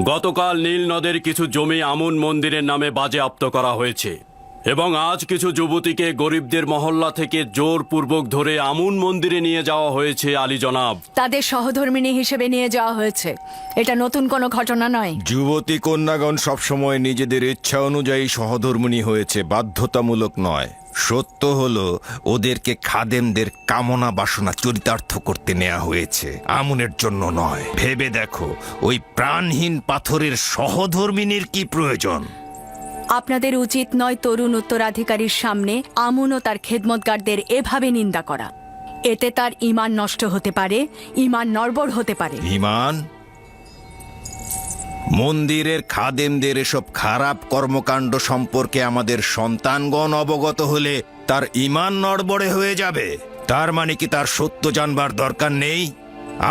গতকাল নীল নদের কিছু জমি আমুন মন্দিরের নামে বাজেয়াপ্ত করা হয়েছে এবং আজ কিছু যুবতীকে গরিবদের মহল্লা থেকে জোরপূর্বক ধরে আমুন মন্দিরে নিয়ে যাওয়া হয়েছে আলী জনাব। তাদের সহধর্মিণী হিসেবে নিয়ে যাওয়া হয়েছে। এটা নতুন কোনো ঘটনা নয়। যুবতী কন্যাগণ সবসময় নিজেদের ইচ্ছা অনুযায়ী সহধর্মিণী হয়েছে, বাধ্যতামূলক নয়। সত্য হলো ওদেরকে খাদেমদের কামনা বাসনা চরিতার্থ করতে নেওয়া হয়েছে, আমুনের জন্য নয়। ভেবে দেখো, ওই প্রাণহীন পাথরের সহধর্মিণীর কি প্রয়োজন? আপনাদের উচিত নয় তরুণ উত্তরাধিকারীর সামনে আমুন ও তার খেদমতগারদের এভাবে নিন্দা করা। এতে তার ঈমান নষ্ট হতে পারে, ঈমান নড়বড় হতে পারে। ঈমান? মন্দিরের খাদেমদের এসব খারাপ কর্মকাণ্ড সম্পর্কে আমাদের সন্তানগণ অবগত হলে তার ঈমান নড়বড়ে হয়ে যাবে? তার মানে কি তার সত্য জানবার দরকার নেই?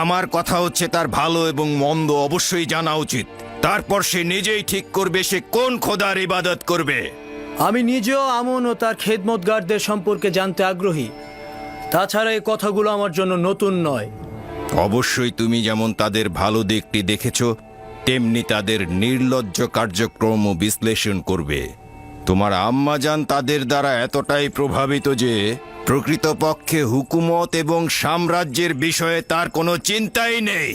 আমার কথা হচ্ছে, তার ভালো এবং মন্দ অবশ্যই জানা উচিত। তারপর সে নিজেই ঠিক করবে সে কোন খোদার ইবাদত করবে। আমি নিজেও আমন ও তার খেদমতগারদের সম্পর্কে জানতে আগ্রহী। তাছাড়া এই কথাগুলো আমার জন্য নতুন নয়। অবশ্যই তুমি যেমন তাদের ভালো দিকটি দেখেছ, তেমনি তাদের নির্লজ্জ কার্যক্রম বিশ্লেষণ করবে। তোমার আম্মাজান তাদের দ্বারা এতটাই প্রভাবিত যে প্রকৃতপক্ষে হুকুমত এবং সাম্রাজ্যের বিষয়ে তার কোনো চিন্তাই নেই।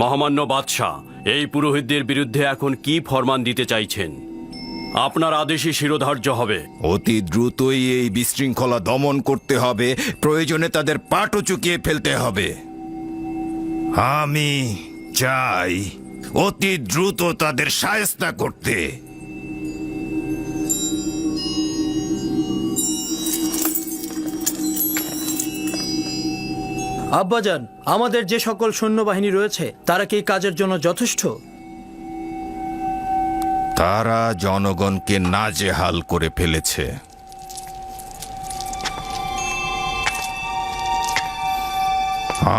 মহামান্য বাদশাহ, এই পুরোহিতদের বিরুদ্ধে এখন কি ফরমান দিতে চাইছেন? আপনার আদেশই শিরোধার্য হবে। অতি দ্রুতই এই বিশৃঙ্খলা দমন করতে হবে, প্রয়োজনে তাদের পাটও চুকিয়ে ফেলতে হবে। আমি চাই অতি দ্রুত তাদের শায়েস্তা করতে। আব্বাজান, আমাদের যে সকল সৈন্যবাহিনী রয়েছে তারা কি এই কাজের জন্য যথেষ্ট? তারা জনগণকে নাজেহাল করে ফেলেছে।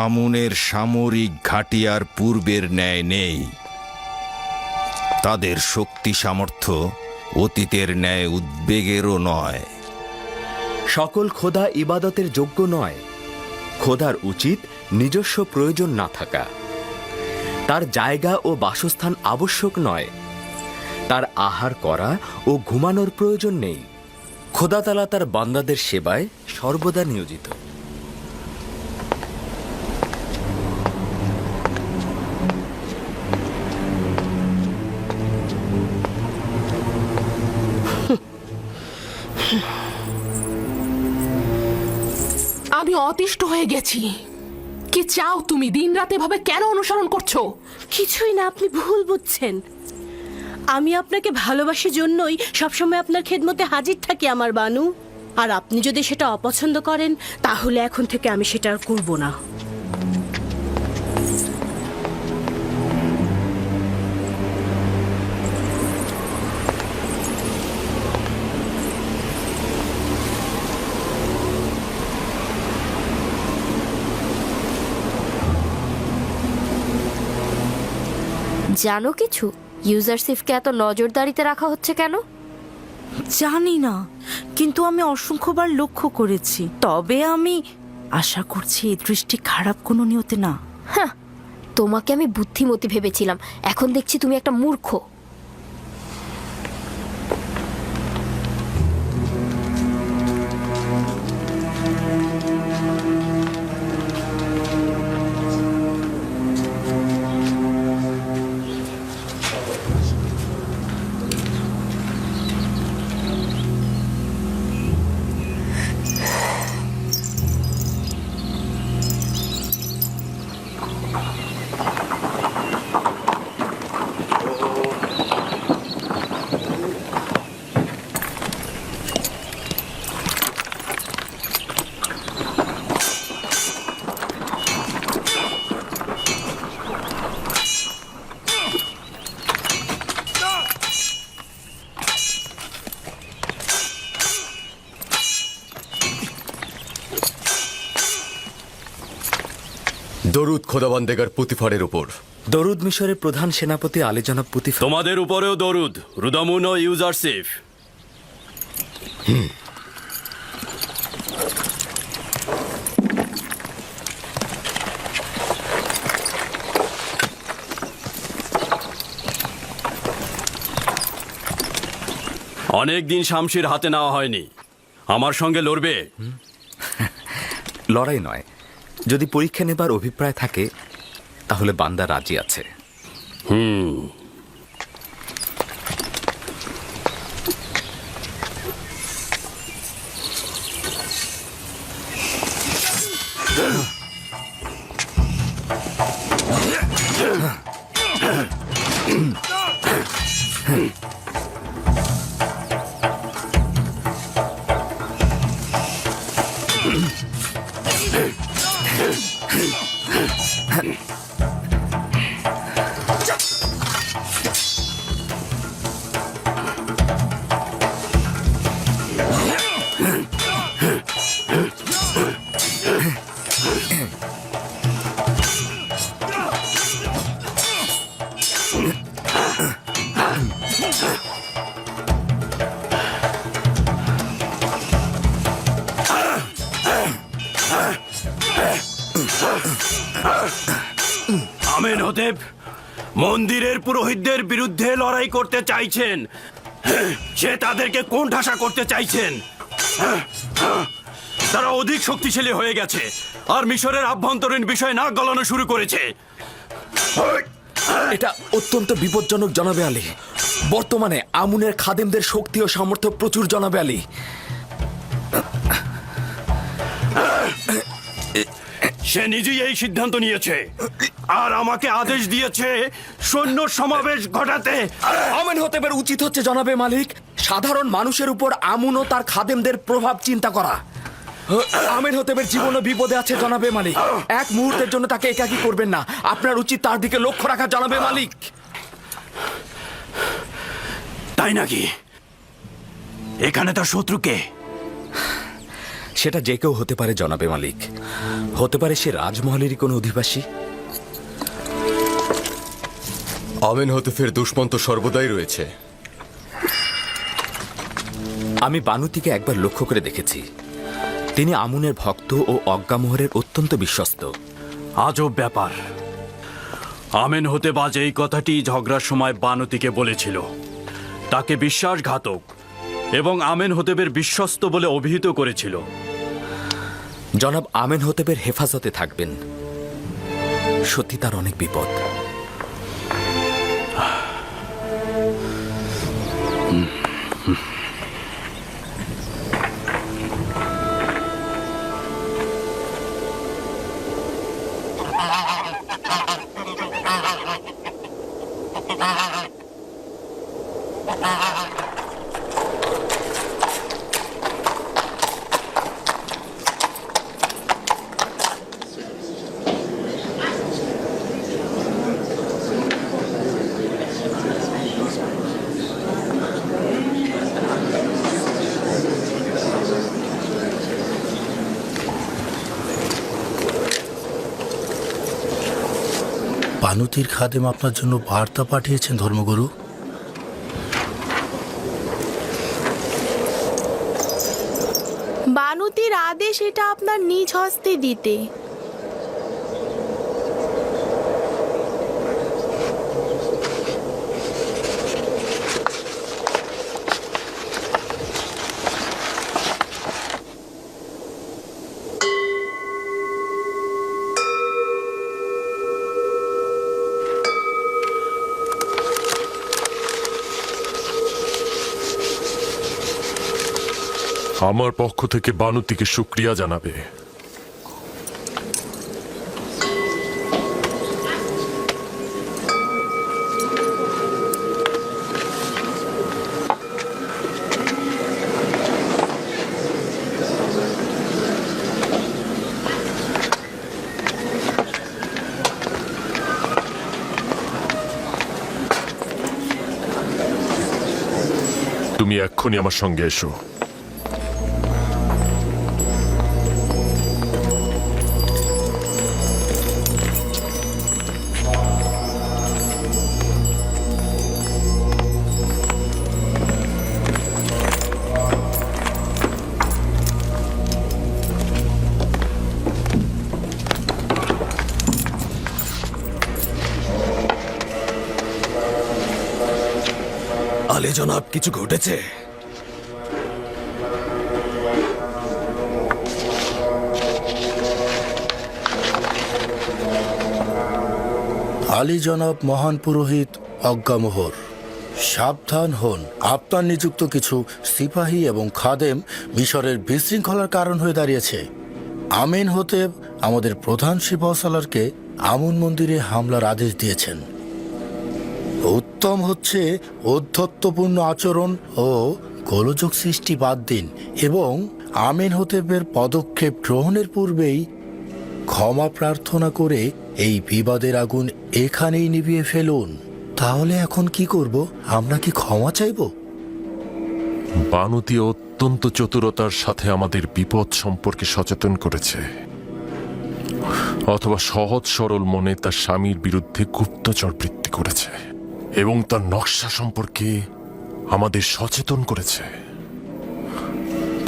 আমুনের সামরিক ঘাঁটি আর পূর্বের ন্যায় নেই। তাদের শক্তি সামর্থ্য অতীতের ন্যায় উদ্বেগেরও নয়। সকল খোদা ইবাদতের যোগ্য নয়। খোদার উচিত নিজস্ব প্রয়োজন না থাকা। তার জায়গা ও বাসস্থান আবশ্যক নয়। তার আহার করা ও ঘুমানোর প্রয়োজন নেই। খোদা তাআলা তার বান্দাদের সেবায় সর্বদা নিয়োজিত। আমি অতিষ্ঠ হয়ে গেছি। কি চাও তুমি? দিনরাত এভাবে কেন অনুসরণ করছো? কিছুই না, আপনি ভুল বুঝছেন। আমি আপনাকে ভালোবাসি জন্যই সবসময় আপনার খেদমতে হাজির থাকি আমার বানু। আর আপনি যদি সেটা অপছন্দ করেন তাহলে এখন থেকে আমি সেটা আর করব না। জানো কিছু? ইউজারশিপকে এত নজরদারিতে রাখা হচ্ছে কেন? জানি না, কিন্তু আমি অসংখ্যবার লক্ষ্য করেছি। তবে আমি আশা করছি এই দৃষ্টি খারাপ কোনো নিয়তে না। হ্যাঁ, তোমাকে আমি বুদ্ধিমতী ভেবেছিলাম, এখন দেখছি তুমি একটা মূর্খ। দরুদ খোদাবন্দেগার পুতিফারের উপর। দরুদ মিশরের প্রধান সেনাপতি আলী জনাব পুতিফা। তোমাদের উপরেও দরুদ, রুদামুন ও ইউজারসিফ। অনেকদিন শামশির হাতে নেওয়া হয়নি, আমার সঙ্গে লড়বে? লড়াই নয়, যদি পরীক্ষা নেবার অভিপ্রায় থাকে তাহলে বান্দা রাজি আছে। আমেনহোতেপ মন্দিরের পুরোহিতদের বিরুদ্ধে লড়াই করতে চাইছেন। সে তাদেরকে কোণঠাসা করতে চাইছেন। তারা অধিক শক্তিশালী হয়ে গেছে আর মিশরের আভ্যন্তরীণ বিষয় নাক গলানো শুরু করেছে। এটা অত্যন্ত বিপজ্জনক জনাবে আলী। বর্তমানে আমুনের খাদেমদের শক্তি ও সামর্থ্য প্রচুর জনাবে আলী। সে নিজেই এই সিদ্ধান্ত নিয়েছে আর আমাকে আদেশ দিয়েছে সৈন্য সমাবেশ ঘটাতে। আমেনহোতেপের উচিত হচ্ছে জনাবে মালিক সাধারণ মানুষের উপর আমুন ও তার খাদেমদের প্রভাব চিন্তা করা। আমেনহোতেপের জীবনও বিপদে আছে জনাবে মালিক। এক মুহূর্তের জন্য তাকে একাকী করবেন না। আপনার উচিত তার দিকে লক্ষ্য রাখা জনাবে মালিক। তাই নাকি? এখানে তার শত্রুকে? সেটা যে কেউ হতে পারে জনাবে মালিক। হতে পারে সে রাজমহলেরই কোনো অধিবাসী। আমেনহোতেপের দুশ্মন তো সর্বদাই রয়েছে। আমি বানুতিকে একবার লক্ষ্য করে দেখেছি। তিনি আমুনের ভক্ত ও অজ্ঞামোহরের অত্যন্ত বিশ্বস্ত। আজব ব্যাপার। আমেনহোতেপ আজ এই কথাটি ঝগড়ার সময় বানুতিকে বলেছিল। তাকে বিশ্বাসঘাতক এবং আমেনহোতেপের বিশ্বস্ত বলে অভিহিত করেছিল। জনাব আমেনহোতেপের হেফাজতে থাকবেন। সত্যি তার অনেক বিপদ। বানুতির খাদেম আপনার জন্য বার্তা পাঠিয়েছেন ধর্মগুরু। বানুতির আদেশ এটা আপনার নিজ হস্তে দিতে। আমার পক্ষ থেকে বানুতিকে শুকরিয়া জানাবে। তুমি এক্ষুনি আমার সঙ্গে এসো। আলী জনাব, কিছু ঘটেছে? আলী জনাব মহান পুরোহিত অজ্ঞামোহর, সাবধান হন। আপনার নিযুক্ত কিছু সিপাহী এবং খাদেম মিশরের বিশৃঙ্খলার কারণ হয়ে দাঁড়িয়েছে। আমিন হতেব আমাদের প্রধান সিপাহসালারকে আমুন মন্দিরে হামলার আদেশ দিয়েছেন। উত্তম হচ্ছে ঔদ্ধত্যপূর্ণ আচরণ ও গোলযোগ সৃষ্টি বাদ দিন এবং আমিন হতেবের পদক্ষেপ গ্রহণের পূর্বেই ক্ষমা প্রার্থনা করে এই বিবাদের আগুন এখানেই নিভিয়ে ফেলুন। তাহলে এখন কি করব? আমরা কি ক্ষমা চাইব? বানুতি অত্যন্ত চতুরতার সাথে আমাদের বিপদ সম্পর্কে সচেতন করেছে, অথবা সহজ সরল মনে তার স্বামীর বিরুদ্ধে গুপ্তচর বৃত্তি করেছে এবং তার নকশা সম্পর্কে আমাদের সচেতন করেছে।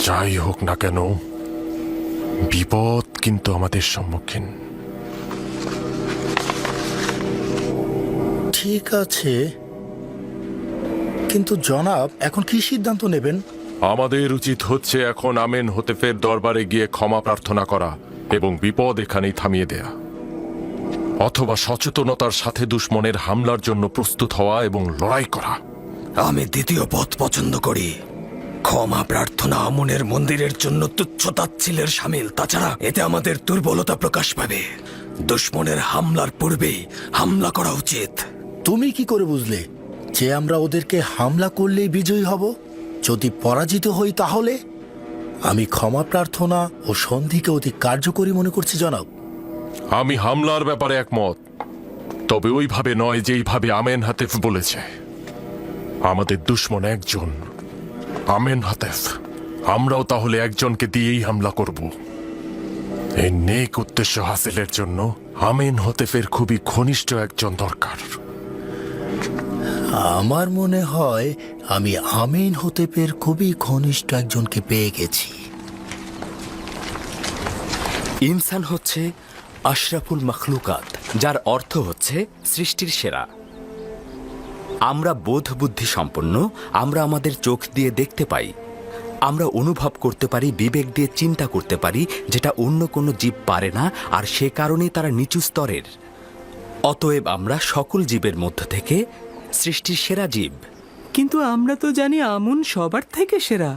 যাই হোক না কেন, বিপদ কিন্তু আমাদের সম্মুখীন। ঠিক আছে, কিন্তু জনাব এখন কি সিদ্ধান্ত নেবেন? আমাদের উচিত হচ্ছে এখন আমেন হতেফের দরবারে গিয়ে ক্ষমা প্রার্থনা করা এবং বিপদ এখানেই থামিয়ে দেয়া, অথবা সচেতনতার সাথে দুশমনের হামলার জন্য প্রস্তুত হওয়া এবং লড়াই করা। আমি দ্বিতীয় পথ পছন্দ করি। ক্ষমা প্রার্থনা আমুনের মন্দিরের জন্য তুচ্ছতাচ্ছিলের সামিল। তাছাড়া এতে আমাদের দুর্বলতা প্রকাশ পাবে। দুশমনের হামলার পূর্বেই হামলা করা উচিত। তুমি কি করে বুঝলে যে আমরা ওদেরকে হামলা করলেই বিজয়ী হব? যদি পরাজিত হই তাহলে? আমি ক্ষমা প্রার্থনা ও সন্ধিকে অতি কার্যকরী মনে করছি জনাব। আমি হামলার ব্যাপারে একমত, তবে ওইভাবে নয় যেইভাবে আমেন হাতেফ বলেছে। আমাদের দুশমন একজন, আমেন হাতেফ। আমরাও তাহলে একজনকে দিয়েই হামলা করব। এই নেক উদ্দেশ্য হাসিলের জন্য আমেন হতেফের খুবই ঘনিষ্ঠ একজন দরকার। আমার মনে হয় আমি আমিন হতেপের খুবই ঘনিষ্ঠ একজনকে পেয়ে গেছি। ইনসান হচ্ছে আশরাফুল মখলুকাত, যার অর্থ হচ্ছে সৃষ্টির সেরা। আমরা বোধ বুদ্ধি সম্পন্ন, আমরা আমাদের চোখ দিয়ে দেখতে পাই, আমরা অনুভব করতে পারি, বিবেক দিয়ে চিন্তা করতে পারি, যেটা অন্য কোনো জীব পারে না, আর সে কারণেই তারা নিচু স্তরের। অতএব আমরা সকল জীবের মধ্য থেকে সৃষ্টির সেরা জীব। কিন্তু আমরা তো জানি আমুন সবার থেকে সেরা।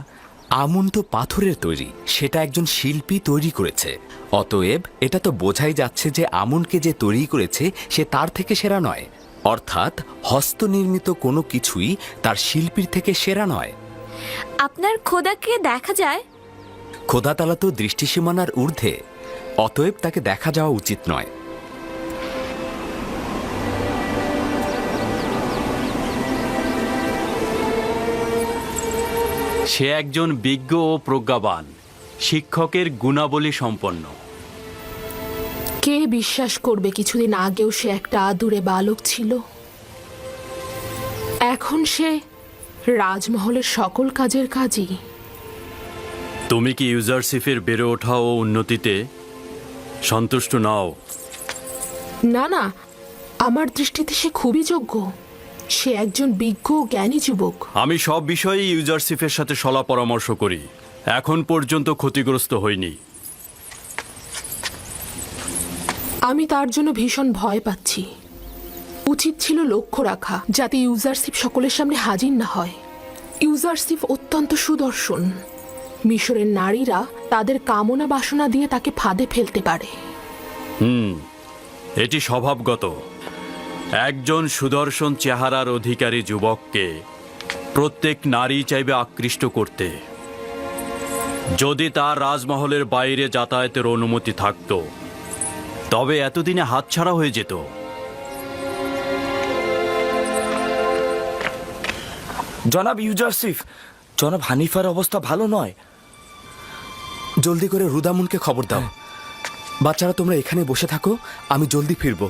আমুন তো পাথরের তৈরি, সেটা একজন শিল্পী তৈরি করেছে। অতএব এটা তো বোঝাই যাচ্ছে যে আমুনকে যে তৈরি করেছে সে তার থেকে সেরা নয়। অর্থাৎ হস্তনির্মিত কোনো কিছুই তার শিল্পীর থেকে সেরা নয়। আপনার খোদাকে দেখা যায়? খোদাতালা তো দৃষ্টিসীমানার ঊর্ধ্বে, অতএব তাকে দেখা যাওয়া উচিত নয়। সে একজন বিজ্ঞ ও প্রজ্ঞাবান, শিক্ষকের গুণাবলী সম্পন্ন। কে বিশ্বাস করবে কিছুদিন আগেও সে একটা আদুরে বালক ছিল? এখন সে রাজমহলের সকল কাজের কাজই। তুমি কি ইউজারশিপের বেড়ে ওঠা ও উন্নতিতে সন্তুষ্ট নাও? না না, আমার দৃষ্টিতে সে খুবই যোগ্য। সে একজন বিজ্ঞ ও জ্ঞানী যুবক। আমি সব বিষয়ে ইউজারশিপের সাথে সলা পরামর্শ করি, এখন পর্যন্ত ক্ষতিগ্রস্ত হইনি। আমি তার জন্য ভীষণ ভয় পাচ্ছি। উচিত ছিল লক্ষ্য রাখা যাতে ইউজারশিপ সকলের সামনে হাজির না হয়। ইউজারশিপ অত্যন্ত সুদর্শন। মিশরের নারীরা তাদের কামনা বাসনা দিয়ে তাকে ফাঁদে ফেলতে পারে। এটি স্বভাবগত। একজন সুদর্শন চেহারার অধিকারী যুবককে প্রত্যেক নারী চাইবে আকৃষ্ট করতে। যদি তার রাজমহলের বাইরে যাতায়াতের অনুমতি থাকত, তবে এতদিনে হাতছাড়া হয়ে যেত। জনাব ইউজারশিপ, জনাব হানিফার অবস্থা ভালো নয়। জলদি করে রুদামুনকে খবর দাও। বাচ্চারা তোমরা এখানে বসে থাকো, আমি জলদি ফিরবো।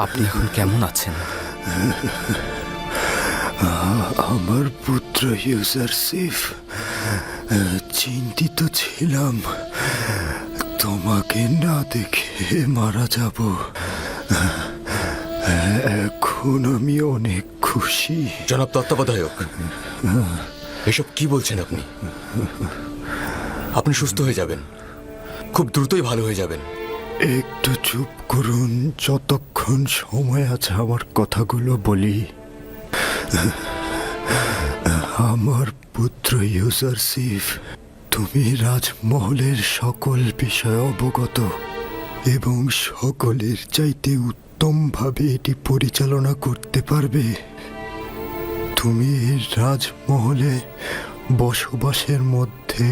আপনি এখন কেমন আছেন? আমার পুত্র ইউজারসিফ, চিন্তিত ছিলাম তোমাকে না দেখে মারা যাব। এখন আমি অনেক খুশি। জনাব তত্ত্বাবধায়ক, এসব কি বলছেন আপনি? আপনি সুস্থ হয়ে যাবেন, খুব দ্রুতই ভালো হয়ে যাবেন। একটু চুপ করুন, যতক্ষণ সময় আছে আমার কথাগুলো বলি। আমার পুত্র ইউজারসিফ, তুমি রাজমহলের সকল বিষয় অবগত এবং সকলের চাইতে উত্তমভাবে এটি পরিচালনা করতে পারবে। তুমি এই রাজমহলে বসবাসের মধ্যে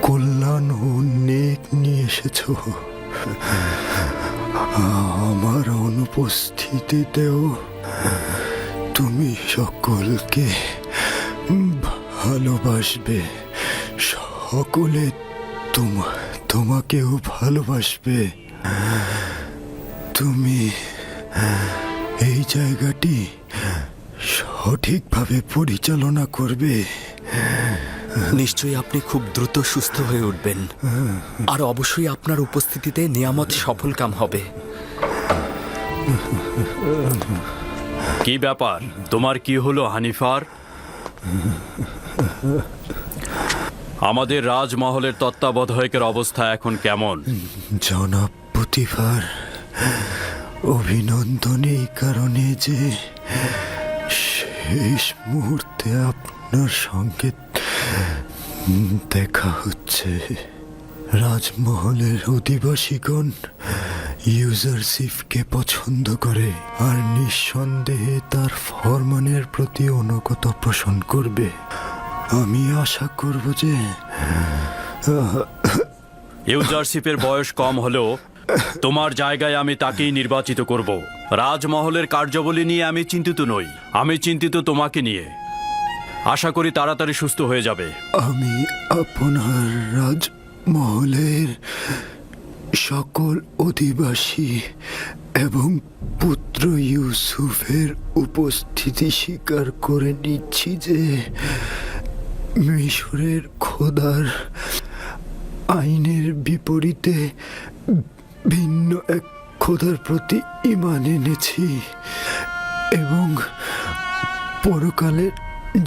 কল্যাণ ও নেক নিয়ে এসেছো। আমার অনুপস্থিতিতেও তুমি সকলকে ভালোবাসবে, সকলে তোমাকেও ভালোবাসবে। তুমি এই জায়গাটি সঠিকভাবে পরিচালনা করবে। নিশ্চয়ই আপনি খুব দ্রুত সুস্থ হয়ে উঠবেন, আর অবশ্যই আপনার উপস্থিতিতে নিয়ামত সফল কাম হবে। কি ব্যাপার, তোমার কি হলো হানিফার? আমাদের রাজমহলের তত্ত্বাবধায়কের অবস্থা এখন কেমন? জনাব পুতিফার, অভিনন্দন এই কারণে যে শেষ মুহূর্তে আপনার সঙ্গে দেখা হচ্ছে। রাজমহলের অধিবাসীগণ ইউজারসিফকে পছন্দ করে আর নিঃসন্দেহে তার ফরমানের প্রতি অনুগত পোষণ করবে। আমি আশা করব যে ইউজারশিপের বয়স কম হলেও তোমার জায়গায় আমি তাকেই নির্বাচিত করব। রাজমহলের কার্যাবলী নিয়ে আমি চিন্তিত নই, আমি চিন্তিত তোমাকে নিয়ে। আশা করি তাড়াতাড়ি সুস্থ হয়ে যাবে। আমি আপনার রাজমহলের সকল অধিবাসী এবং পুত্র ইউসুফের উপস্থিতি স্বীকার করে নিচ্ছি যে মিশরের খোদার আইনের বিপরীতে ভিন্ন এক খোদার প্রতি ঈমান এনেছি এবং পরকালের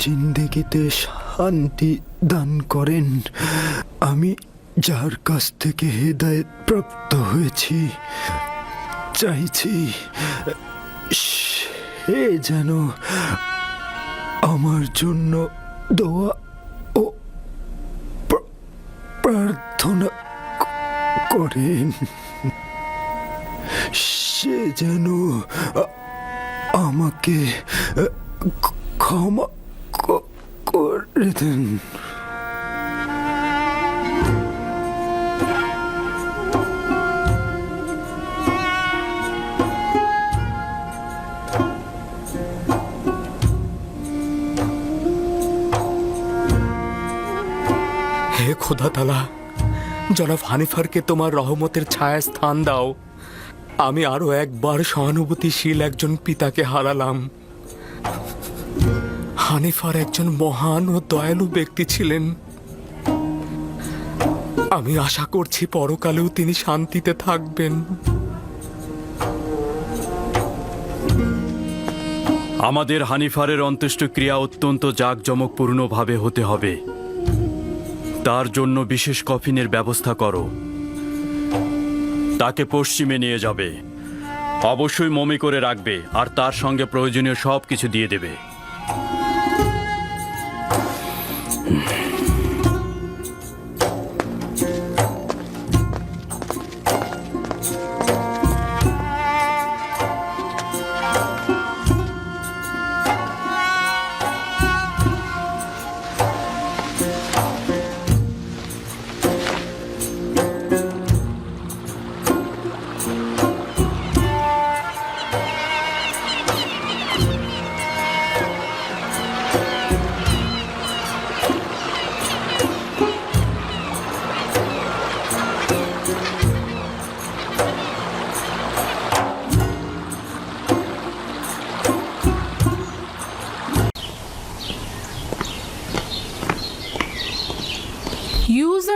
জিন্দেগিতে শান্তি দান করেন। আমি যার কাছ থেকে হেদায়েত প্রাপ্ত হয়েছি, চাইছি সে যেন আমার জন্য দোয়া ও প্রার্থনা করেন। সে যেন আমাকে ক্ষমা করে দেন। হে খোদা তাআলা, জনাব হানিফারকে তোমার রহমতের ছায়া স্থান দাও। আমি আরো একবার সহানুভূতিশীল একজন পিতাকে হারালাম। হানিফার একজন মহান ও দয়ালু ব্যক্তি ছিলেন। আমি আশা করছি পরকালেও তিনি শান্তিতে থাকবেন। আমাদের হানিফারের অন্ত্যেষ্টিক্রিয়া অত্যন্ত জাঁকজমকপূর্ণভাবে হতে হবে। তার জন্য বিশেষ কফিনের ব্যবস্থা করো। তাকে পশ্চিমে নিয়ে যাবে, অবশ্যই মমি করে রাখবে আর তার সঙ্গে প্রয়োজনীয় সব কিছু দিয়ে দেবে।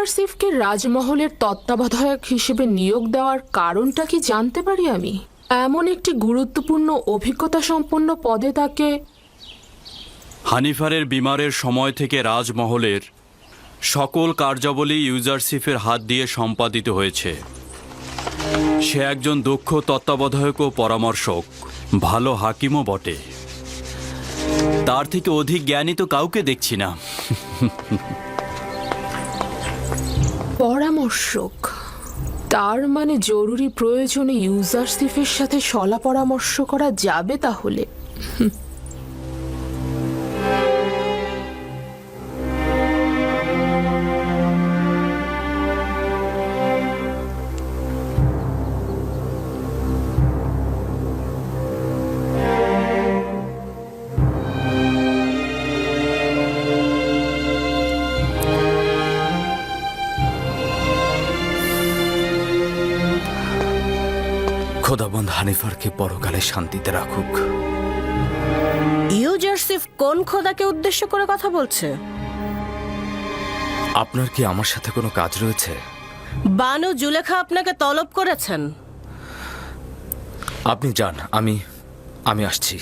ইউজারসিফকে রাজমহলের তত্ত্বাবধায়ক হিসেবে নিয়োগ দেওয়ার কারণটা কি জানতে পারি আমি? এমন একটি গুরুত্বপূর্ণ অভিজ্ঞতা সম্পন্ন পদে তাকে হানিফারের বিমারের সময় থেকে রাজমহলের সকল কার্যাবলী ইউজারসিফের হাত দিয়ে সম্পাদিত হয়েছে। সে একজন দক্ষ তত্ত্বাবধায়ক ও পরামর্শক, ভালো হাকিমও বটে। তার থেকে অধিক জ্ঞানী তো কাউকে দেখছি না। পরামর্শক, তার মানে জরুরি প্রয়োজনে ইউজারসিফের সাথে শলা পরামর্শ করা যাবে তাহলে। খোদাবন্ধ হানিফারকে পরকালে শান্তিতে রাখুক। ইউজারসিফ কোন খোদাকে উদ্দেশ্য করে কথা বলছে? আপনার কি আমার সাথে কোনো কাজ রয়েছে? বানু জুলেখা আপনাকে তলব করেছেন। আপনি যান, আমি আসছি।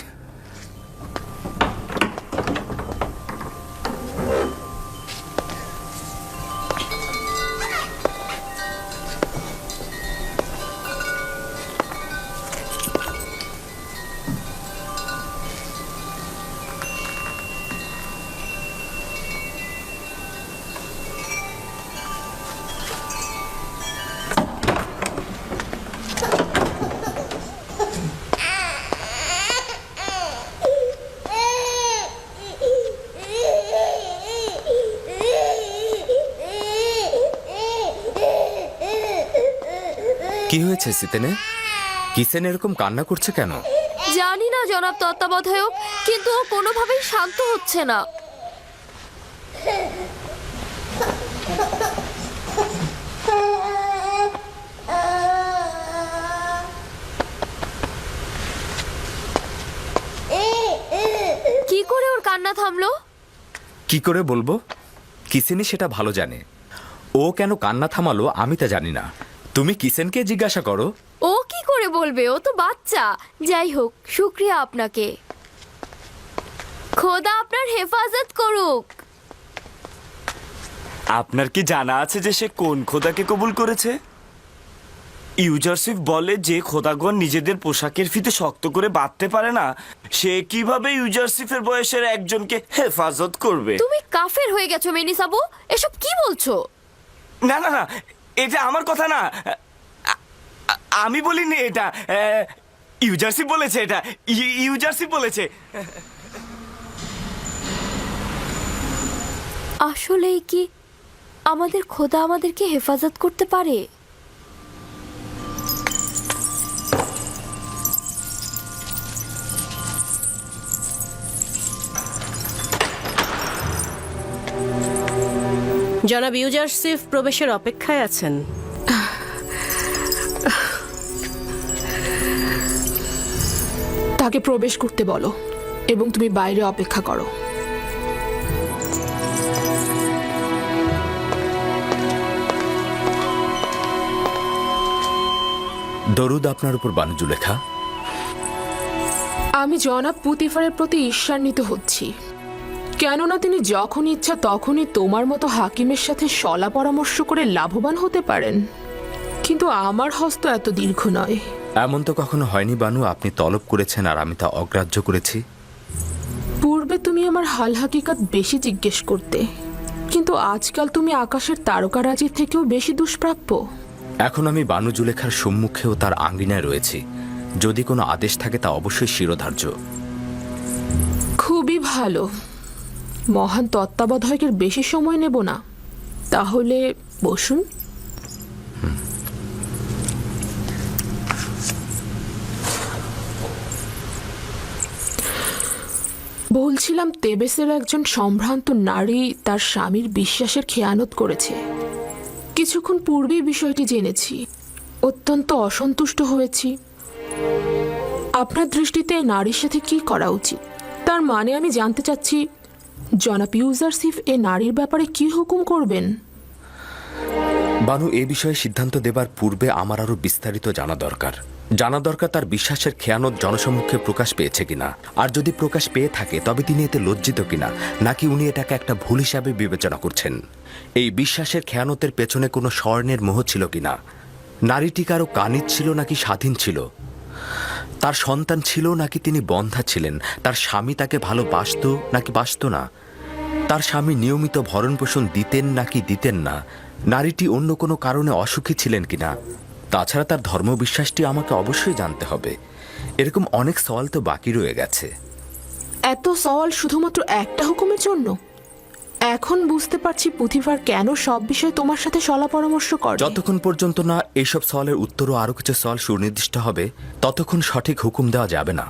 কি হয়েছে সিতেনে? কিসেন এরকম কান্না করছে কেন? জানি না জনাব তত্ত্বাবধায়ক, কিন্তু ও কোনোভাবেই শান্ত হচ্ছে না। কি করে ওর কান্না থামলো? কি করে বলবো? কিসেনই সেটা ভালো জানে। ও কেন কান্না থামালো আমি তা জানি না। তুমি কিসেনকে জিজ্ঞাসা করো। ও কি করে বলবে? ও তো বাচ্চা। যাই হোক, শুক্রিয়া আপনাকে। খোদা আপনার হেফাজত করুক। আপনার কি জানা আছে যে সে কোন খোদাকে কবুল করেছে? ইউজারসিফ বলে যে খোদাগণ নিজেদের পোশাকের ফিতে শক্ত করে বাঁধতে পারে না, সে কিভাবে ইউজারসিফের বয়সের একজনকে হেফাজত করবে? তুমি কাফের হয়ে গেছো মেনিসাবু, এসব কি বলছো? না না না, এটা আমার কথা না। আমি বলিনি এটা, ইউজারসিফ বলেছে। এটা ইউজারসিফ বলেছে। আসলেই কি আমাদের খোদা আমাদেরকে হেফাজত করতে পারে? জনাব ইউজারসিফ প্রবেশের অপেক্ষায় আছেন। তাকে প্রবেশ করতে বলো এবং তুমি বাইরে অপেক্ষা করো। দরুদ আপনার উপর বানু জুলেখা। আমি জনাব পুতিফারের প্রতি ঈর্ষান্বিত হচ্ছি, কেননা তিনি যখন ইচ্ছা তখনই তোমার মতো হাকিমের সাথে শলা পরামর্শ করে লাভবান হতে পারেন, কিন্তু আমার হস্ত এত দীর্ঘ নয়। এমন তো কখনো হয়নি বানু, আপনি তলব করেছেন আর আমি তা অগ্রাহ্য করেছি। পূর্বে তুমি আমার হাল হাকিকাত বেশি জিজ্ঞেস করতে, কিন্তু আজকাল তুমি আকাশের তারকারাজির থেকেও বেশি দুষ্প্রাপ্য। এখন আমি বানু জুলেখার সম্মুখে ও তার আঙ্গিনায় রয়েছি। যদি কোনো আদেশ থাকে তা অবশ্যই শিরোধার্য। খুবই ভালো। মহান তত্ত্বাবধায়কের বেশি সময় নেব না, তাহলে বসুন। বলছিলাম, তেবেসের একজন সম্ভ্রান্ত নারী তার স্বামীর বিশ্বাসের খেয়ানত করেছে। কিছুক্ষণ পূর্বেই বিষয়টি জেনেছি। অত্যন্ত অসন্তুষ্ট হয়েছি। আপনার দৃষ্টিতে নারীর সাথে কি করা উচিত? তার মানে আমি জানতে চাচ্ছি, জনাব ইউজারসিফ এ নারীর ব্যাপারে কি হুকুম করবেন? বানু এ বিষয়ে সিদ্ধান্ত দেবার পূর্বে আমার আরো বিস্তারিত জানা দরকার তার বিশ্বাসের খেয়ানত জনসম্মুখে প্রকাশ পেয়েছে কিনা, আর যদি প্রকাশ পেয়ে থাকে তবে তিনি এতে লজ্জিত কিনা, নাকি উনি এটাকে একটা ভুল হিসাবে বিবেচনা করছেন। এই বিশ্বাসের খেয়ানতের পেছনে কোনো স্বর্ণের মোহ ছিল কিনা, নারীটি কারো কানিজ ছিল নাকি স্বাধীন ছিল, তার সন্তান ছিল নাকি তিনি বন্ধা ছিলেন, তার স্বামী তাকে ভালোবাসত নাকি বাসত না, তার স্বামী নিয়মিত ভরণ পোষণ দিতেন নাকি দিতেন না, নারীটি অন্য কোনো কারণে অসুখী ছিলেন কিনা, তাছাড়া তার ধর্মবিশ্বাসটি আমাকে অবশ্যই জানতে হবে। এরকম অনেক সওয়াল তো বাকি রয়ে গেছে। এত সওয়াল শুধুমাত্র একটা হুকুমের জন্য? এখন বুঝতে পারছি পুথিফার কেন সব বিষয়ে তোমার সাথে সলা পরামর্শ করে। যতক্ষণ পর্যন্ত না এইসব সওয়ালের উত্তর ও আরো কিছু সওয়াল সুনির্দিষ্ট হবে ততক্ষণ সঠিক হুকুম দেওয়া যাবে না।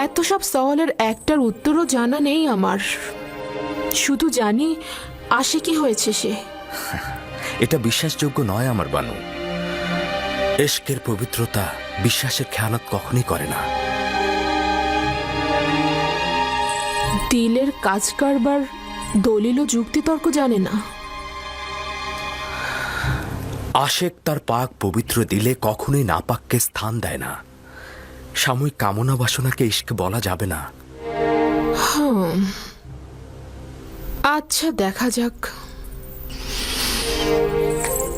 এত সব সওয়ালের একটার উত্তরও জানা নেই আমার, শুধু জানি আসে কি হয়েছে সে। এটা বিশ্বাসযোগ্য নয় আমার বানু। এশকের পবিত্রতা বিশ্বাসের খেয়ানত কখনই করে না। দিলের কাজ কারবার দলিল ও যুক্তিতর্ক জানে না। আশেক তার পাক পবিত্র দিলে কখনোই নাপাককে স্থান দেয় না। সাময়িক কামনা বাসনাকে ইশক বলা যাবে না। আচ্ছা, দেখা যাক।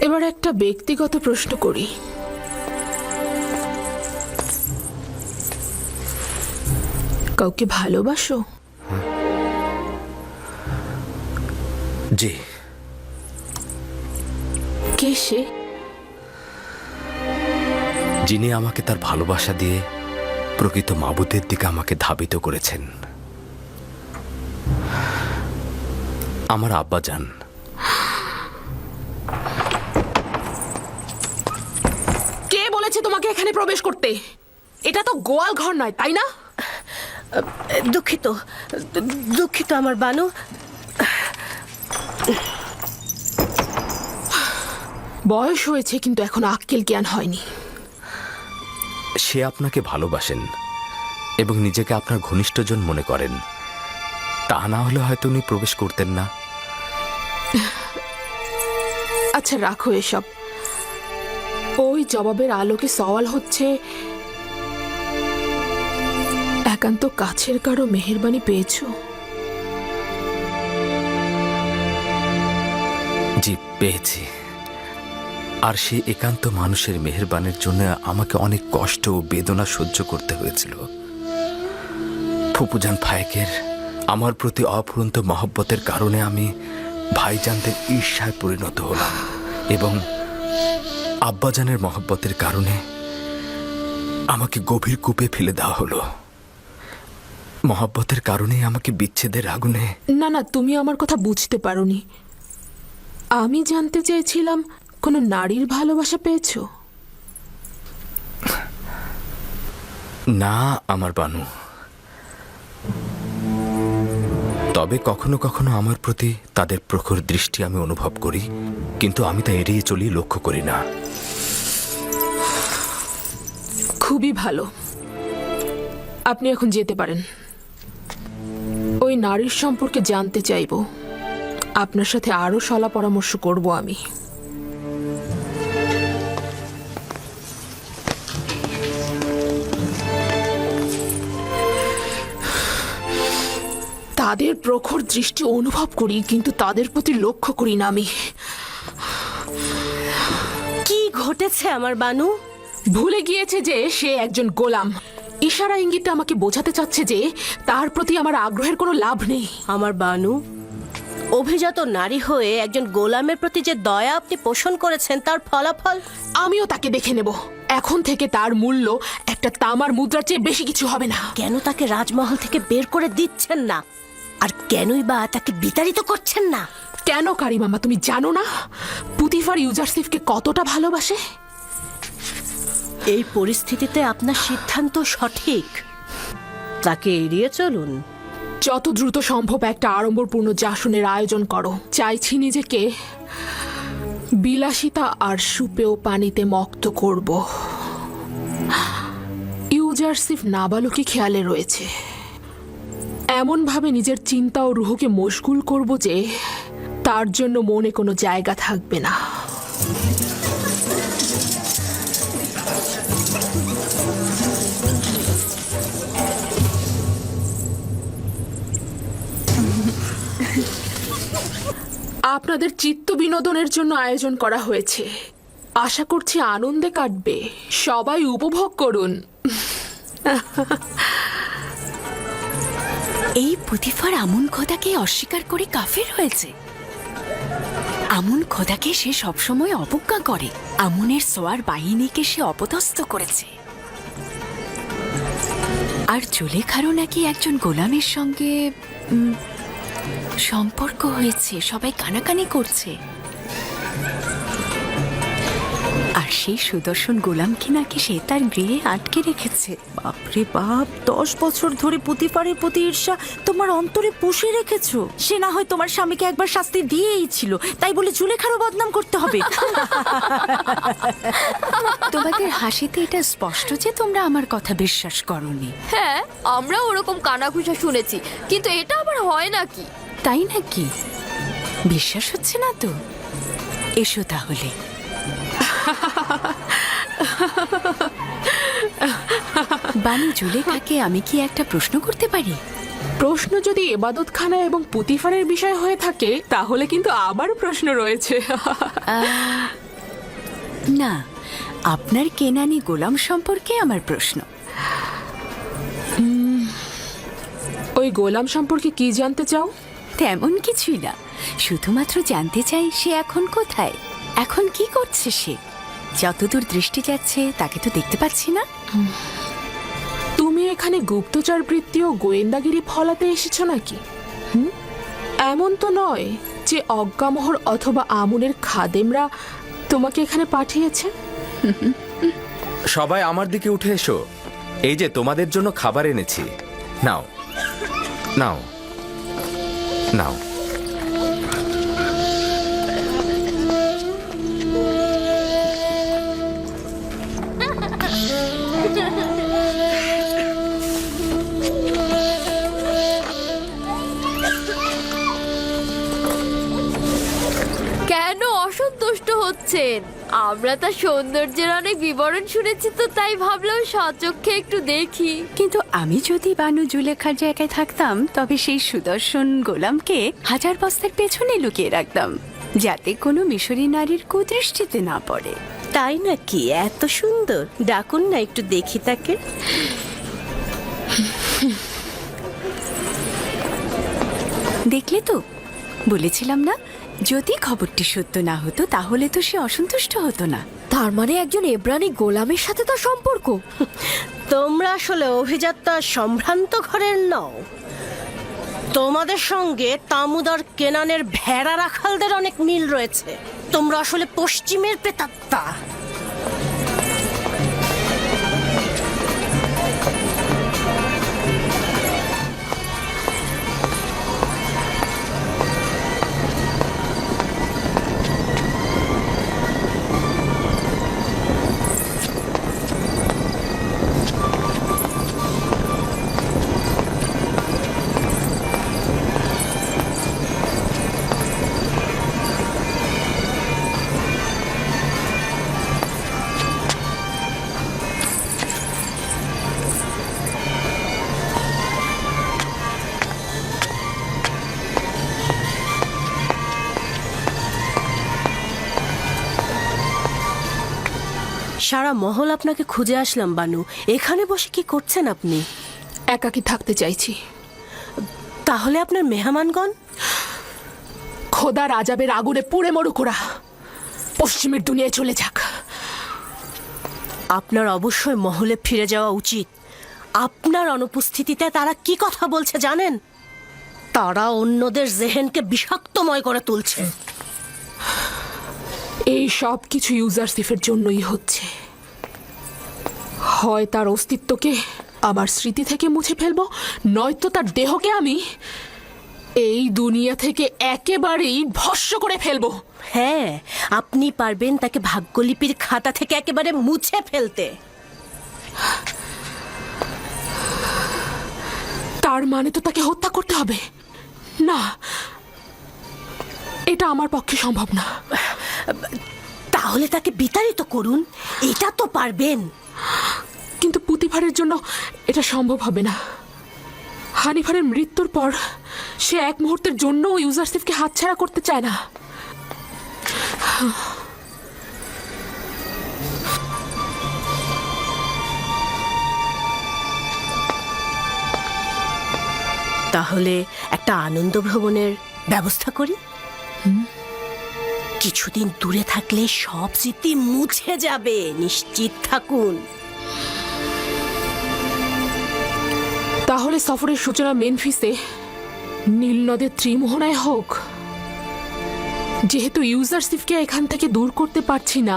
এবার একটা ব্যক্তিগত প্রশ্ন করি। কাউকে ভালোবাসো? জি। কে সে? যিনি আমাকে তার ভালোবাসা দিয়ে প্রকৃত মাবুদের দিকে আমাকে ধাবিত করেছেন। আমার আব্বাজান। কে বলেছে তোমাকে এখানে প্রবেশ করতে? এটা তো গোয়াল ঘর নয়, তাই না? দুঃখিত দুঃখিত আমার বানু। বয়স হয়েছে কিন্তু এখন আক্কেল জ্ঞান হয়নি। সে আপনাকে ভালোবাসেন এবং নিজেকে আপনার ঘনিষ্ঠজন মনে করেন। তা না হলে হয়তো উনি প্রবেশ করতেন না। আচ্ছা, রাখো এসব। ওই জবাবের আলোকে সওয়াল হচ্ছে, একান্ত কাছের কারো মেহেরবানি পেয়েছো? জি, পেয়েছি। আর সেই একান্ত মানুষের মেহেরবানির জন্য আমাকে অনেক কষ্ট ও বেদনা সহ্য করতে হয়েছিল। ফুপুজান ফায়েকের আমার প্রতি অফুরন্ত মহব্বতের কারণে আমি ভাইজানদের ঈর্ষায় পরিণত হলাম, এবং আব্বাজানের মহব্বতের কারণে আমাকে গভীর কূপে ফেলে দেওয়া হলো। মহব্বতের কারণে আমাকে বিচ্ছেদের আগুনে। না না, তুমি আমার কথা বুঝতে পারোনি। আমি জানতে চেয়েছিলাম কোনো নারীর ভালোবাসা পেয়েছো? না আমার বানু, তবে কখনো কখনো আমার প্রতি তাদের প্রখর দৃষ্টি আমি অনুভব করি, কিন্তু আমি তা এড়িয়ে চলি, লক্ষ্য করি না। খুবই ভালো, আপনি এখন যেতে পারেন। ওই নারীর সম্পর্কে জানতে চাইব, আপনার সাথে আরো সলা পরামর্শ করব আমি। তাদের প্রখর দৃষ্টি অনুভব করি, কিন্তু তাদের প্রতি লক্ষ্য করি না আমি। কি ঘটেছে আমার বানু? ভুলে গিয়েছে যে সে একজন গোলাম। ইশারা ইঙ্গিতে আমাকে বোঝাতে চাচ্ছে যে তার প্রতি আমার আগ্রহের কোনো লাভ নেই। আমার বানু, অভিজাত নারী হয়ে একজন গোলামের প্রতি যে দয়া আপনি পোষণ করেছেন তার ফলাফল। আমিও তাকে দেখে নেব। এখন থেকে তার মূল্য একটা তামার মুদ্রার চেয়ে বেশি কিছু হবে না। কেন তাকে রাজমহল থেকে বের করে দিচ্ছেন না? আর কেনই বা তাকে বিতাড়িত করছেন না? কেন কারিমামা, তুমি জানো না পুতিফার ইউজারসিফকে কতটা ভালোবাসে? এই পরিস্থিতিতে আপনার সিদ্ধান্ত সঠিক। তাকে এড়িয়ে চলুন। যত দ্রুত সম্ভব একটা আড়ম্বরপূর্ণ জাসনের আয়োজন করো। চাইছি নিজেকে বিলাসিতা আর সুপেয় পানিতে মক্ত করব। ইউজারসিফ নাবালকি খেয়ালে রয়েছে। এমনভাবে নিজের চিন্তা ও রুহকে মশগুল করব যে তার জন্য মনে কোনো জায়গা থাকবে না। আপনাদের চিত্ত বিনোদনের জন্য আয়োজন করা হয়েছে। আশা করছি আনন্দে কাটবে। সবাই উপভোগ করুন। এই পুতিফার আমুন খোদাকে অস্বীকার করে কাফের হয়েছে। আমুন খোদাকে সে সবসময় অবজ্ঞা করে। আমুনের সোয়ার বাহিনীকে সে অপদস্থ করেছে। আর জুলেখারও নাকি একজন গোলামের সঙ্গে সম্পর্ক হয়েছে। সবাই কানাকানি করছে। আর সেই সুদর্শন গোলামকে নাকি সে তার গৃহে আটকে রেখেছে। বাপরে বাপ, 10 বছর ধরে পুতিফারের প্রতি ঈর্ষা তোমার অন্তরে পুষে রেখেছো। সে না হয় তোমার স্বামীকে একবার শাস্তি দিয়েই ছিল, তাই বলে জুলেখারও বদনাম করতে হবে? তোমাদের হাসিতে এটা স্পষ্ট যে তোমরা আমার কথা বিশ্বাস করনি। হ্যাঁ, আমরা ওরকম কানাঘুষা শুনেছি, কিন্তু এটা আবার হয় নাকি? তাই নাকি? বিশ্বাস হচ্ছে না তো? এসো তাহলে। বানু জুলেখাকে আমি কি একটা প্রশ্ন করতে পারি? প্রশ্ন যদি এবাদতখানা এবং পুতিফারের বিষয় হয়ে থাকে, তাহলে কিন্তু আবার প্রশ্ন রয়েছে। না, আপনার কেনানি গোলাম সম্পর্কে আমার প্রশ্ন। ওই গোলাম সম্পর্কে কি জানতে চাও? তেমন কিছুই না, শুধুমাত্র জানতে চাই সে এখন কোথায়, এখন কি করছে সে। যতদূর দৃষ্টি যাচ্ছে তাকে তো দেখতে পাচ্ছি না। তুমি এখানে গুপ্তচর বৃত্তি ও গোয়েন্দাগিরি ফলাতে এসেছো নাকি? এমন তো নয় যে অজ্ঞামোহর অথবা আমুনের খাদেমরা তোমাকে এখানে পাঠিয়েছে। সবাই আমার দিকে উঠে এসো। এই যে তোমাদের জন্য খাবার এনেছি। নাও নাও নাও। কেন অসন্তুষ্ট হচ্ছেন? আমরা তার সৌন্দর্যের অনেক বিবরণ শুনেছি, তো তাই ভাবলাম সচক্ষে একটু দেখি। কিন্তু আমি যদি বানু জুলেখার জায়গায় থাকতাম, তবে সেই সুদর্শন গোলামকে 1000 বস্তার পেছনে লুকিয়ে রাখতাম, যাতে কোনো মিশরী নারীর কুদৃষ্টিতে না পড়ে। তাই নাকি? এত সুন্দর, ডাকুন না একটু দেখি তাকে। দেখলে তো, বলেছিলাম না, যদি খবরটি সত্য না হতো তাহলে তো সে অসন্তুষ্ট হতো না। তার মানে একজন এব্রানি গোলামের সাথে তার সম্পর্ক? তোমরা আসলে অভিজাত সম্ভ্রান্ত ঘরের নও। তোমাদের সঙ্গে তামুদ আর কেনানের ভেড়া রাখালদের অনেক মিল রয়েছে। তোমরা আসলে পশ্চিমের প্রেতাত্মা। সারা মহল আপনাকে খুঁজে আসলাম বানু। এখানে বসে কি করছেন আপনি? একাকী থাকতে চাইছি। তাহলে আপনার মেহমানগণ? খোদা রাজাবের আগুনে পুড়ে মরুক ওরা, পশ্চিমের দুনিয়ায় চলে যাক। আপনার অবশ্যই মহলে ফিরে যাওয়া উচিত। আপনার অনুপস্থিতিতে তারা কি কথা বলছে জানেন? তারা অন্যদের জেহেনকে বিষাক্তময় করে তুলছে। এই সব কিছু ইউজারসিফের জন্যই হচ্ছে। হয় তার অস্তিত্বকে আমার স্মৃতি থেকে মুছে ফেলবো, নয়তো তার দেহকে আমি এই দুনিয়া থেকে একেবারেই ভস্ম করে ফেলবো। হ্যাঁ, আপনি পারবেন তাকে ভাগ্যলিপির খাতা থেকে একেবারে মুছে ফেলতে। তার মানে তো তাকে হত্যা করতে হবে? না, এটা আমার পক্ষে সম্ভব না। তাহলে তাকে বিতাড়িত করুন, এটা তো পারবেন। কিন্তু পুতিফারের জন্য এটা সম্ভব হবে না। হানিফারের মৃত্যুর পর সে এক মুহূর্তের জন্য ইউজারসিফকে হাতছাড়া করতে চায় না। তাহলে একটা আনন্দ ভ্রমণের ব্যবস্থা করি। কিছুদিন দূরে থাকলে সব স্মৃতি মুছে যাবে, নিশ্চিত থাকুন। তাহলে সফরের সূচনা মেনফিসে নীল নদের ত্রিমোহনায় হোক। যেহেতু ইউজারসিফকে এখান থেকে দূর করতে পারছি না,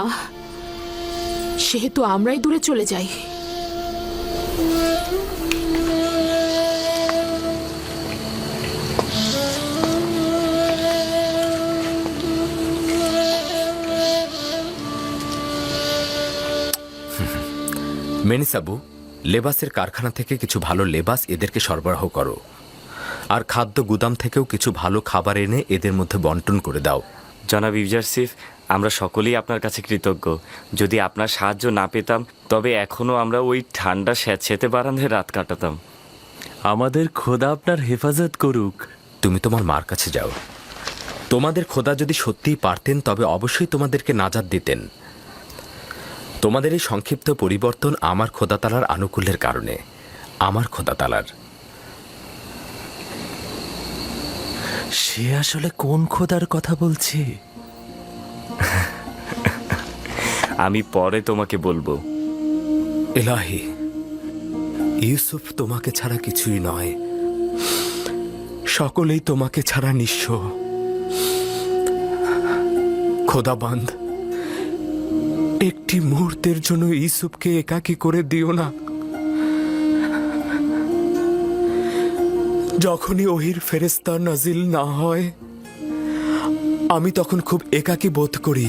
সেহেতু আমরাই দূরে চলে যাই। মেনিসাবু, লেবাসের কারখানা থেকে কিছু ভালো লেবাস এদেরকে সরবরাহ করো, আর খাদ্য গুদাম থেকেও কিছু ভালো খাবার এনে এদের মধ্যে বন্টন করে দাও। জনাব ইউজারসিফ, আমরা সকলেই আপনার কাছে কৃতজ্ঞ। যদি আপনার সাহায্য না পেতাম তবে এখনো আমরা ওই ঠান্ডা স্যাঁতস্যাঁতে বারান্দায় রাত কাটাতাম। আমাদের খোদা আপনার হেফাজত করুক। তুমি তোমার মার কাছে যাও। তোমাদের খোদা যদি সত্যিই পারতেন তবে অবশ্যই তোমাদেরকে নাজাত দিতেন। তোমাদের এই সংক্ষিপ্ত পরিবর্তন আমার খোদা তালার আনুকূল্যের কারণে, আমার খোদা তালার। সে আসলে কোন খোদার কথা বলছে? আমি পরে তোমাকে বলবো। এলাহি, ইউসুফ তোমাকে ছাড়া কিছুই নয়, সকলেই তোমাকে ছাড়া নিঃস্ব। খোদাবান্ধ, একটি মুহূর্তের জন্য ইউসুফকে একাকী করে দিও না। যখনই ওহির ফেরেশতা নাজিল না হয়, আমি তখন খুব একাকী বোধ করি।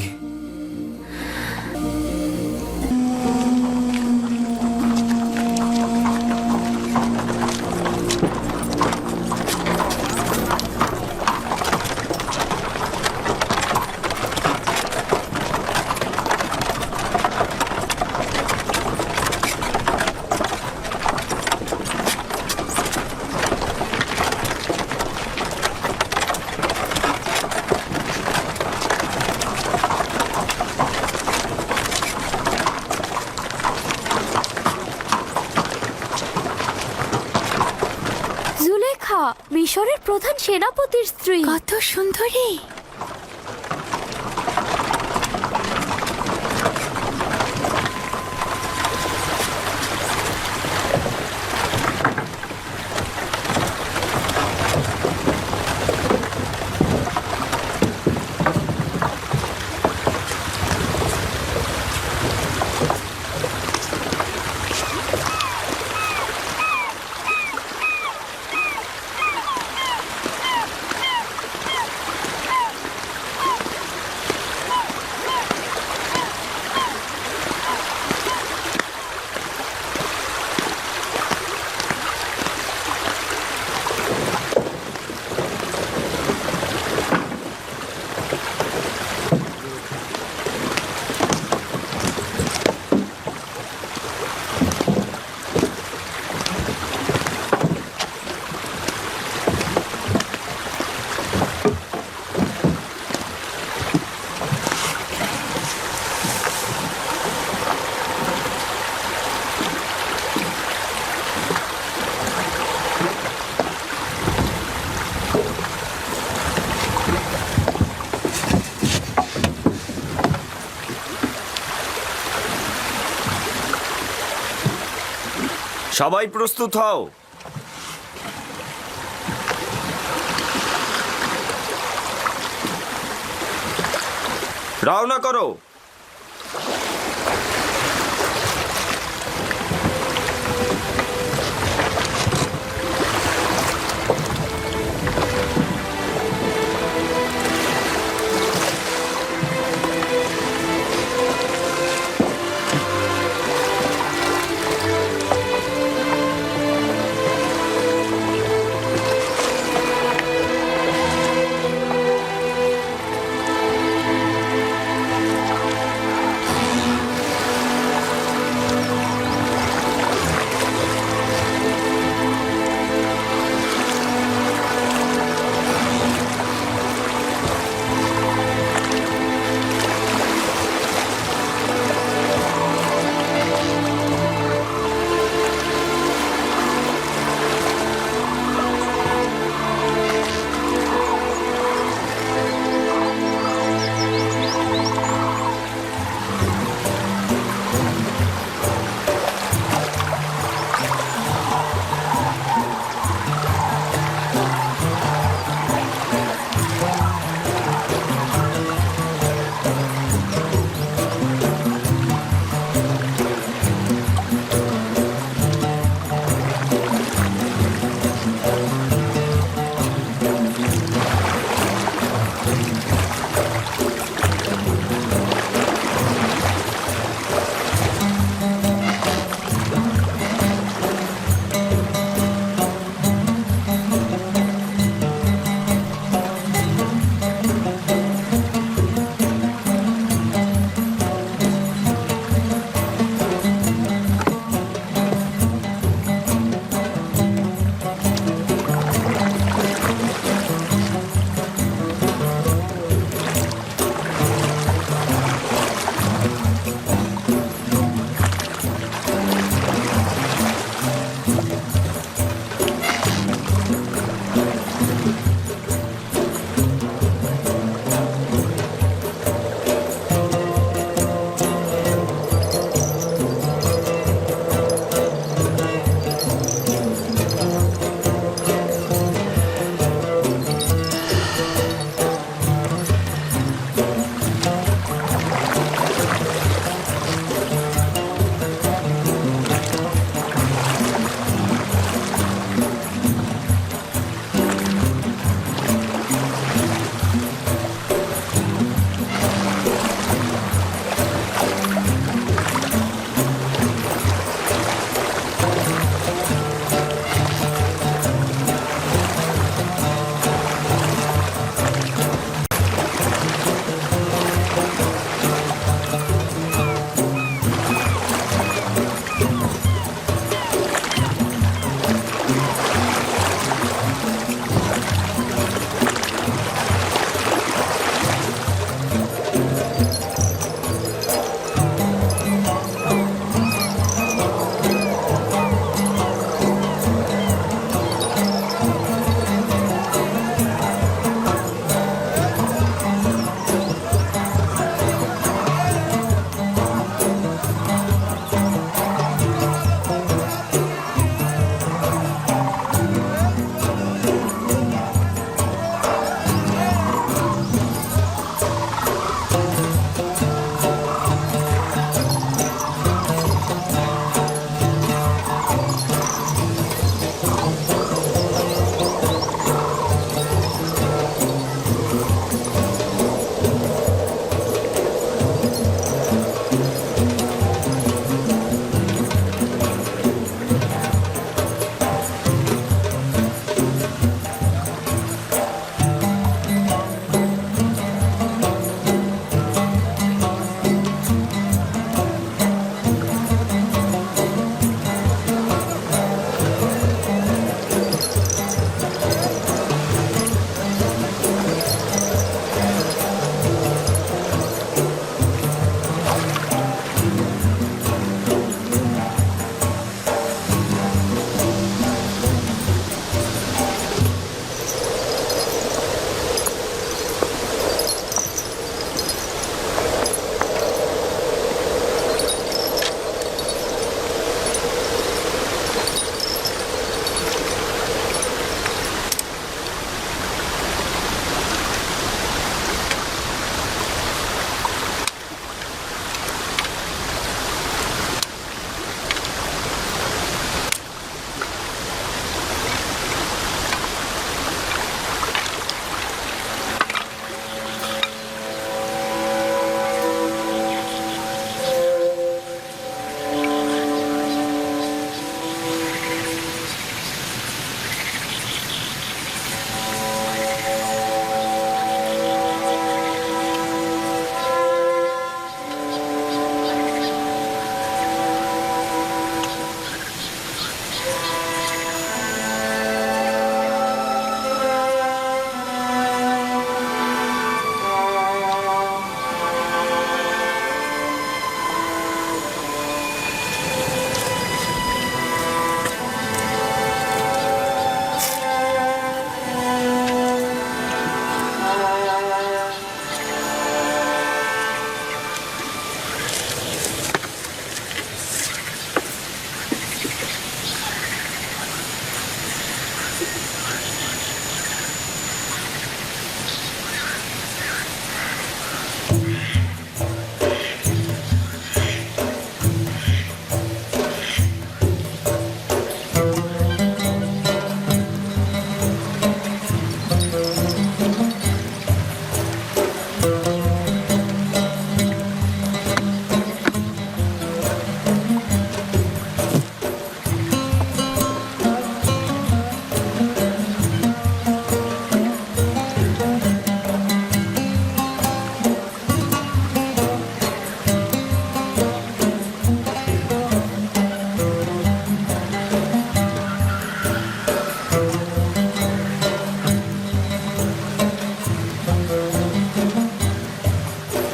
জুলেখা, মিশরের প্রধান সেনাপতির স্ত্রী। কত সুন্দরী! সবাই প্রস্তুত হও। রওনা করো।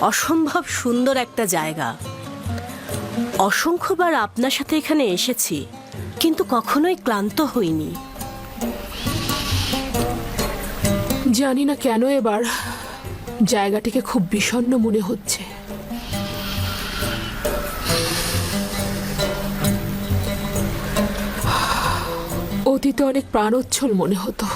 অসম্ভব সুন্দর একটা জায়গা। অসংখ্যবার আপনার সাথে এখানে এসেছি, কিন্তু কখনোই ক্লান্ত হইনি। জানি না কেন এবার জায়গাটিকে খুব বিষণ্ণ মনে হচ্ছে। অতীতে অনেক প্রাণোচ্ছল মনে হতো।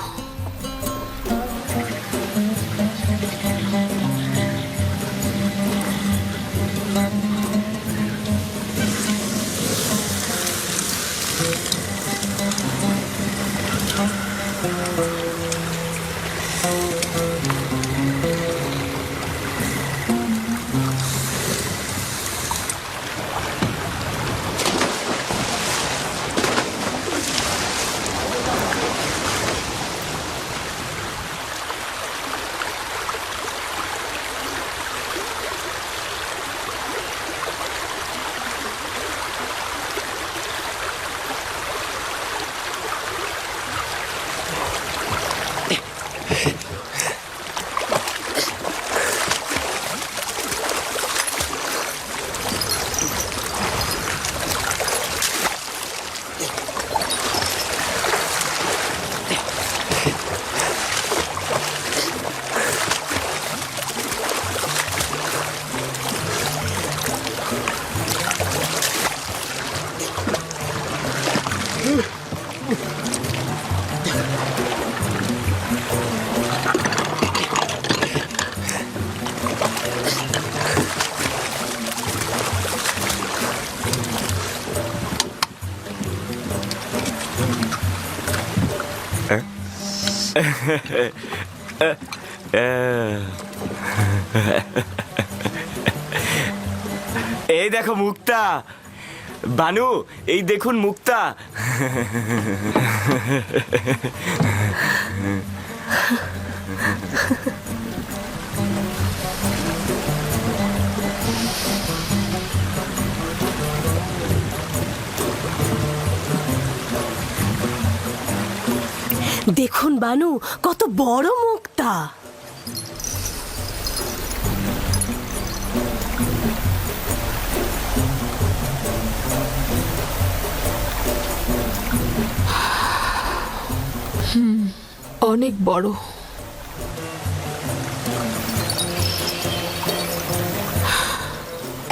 এই দেখো মুক্তা, বানু, এই দেখুন মুক্তা। দেখুন বানু, কত বড় মুক্তা। অনেক বড়।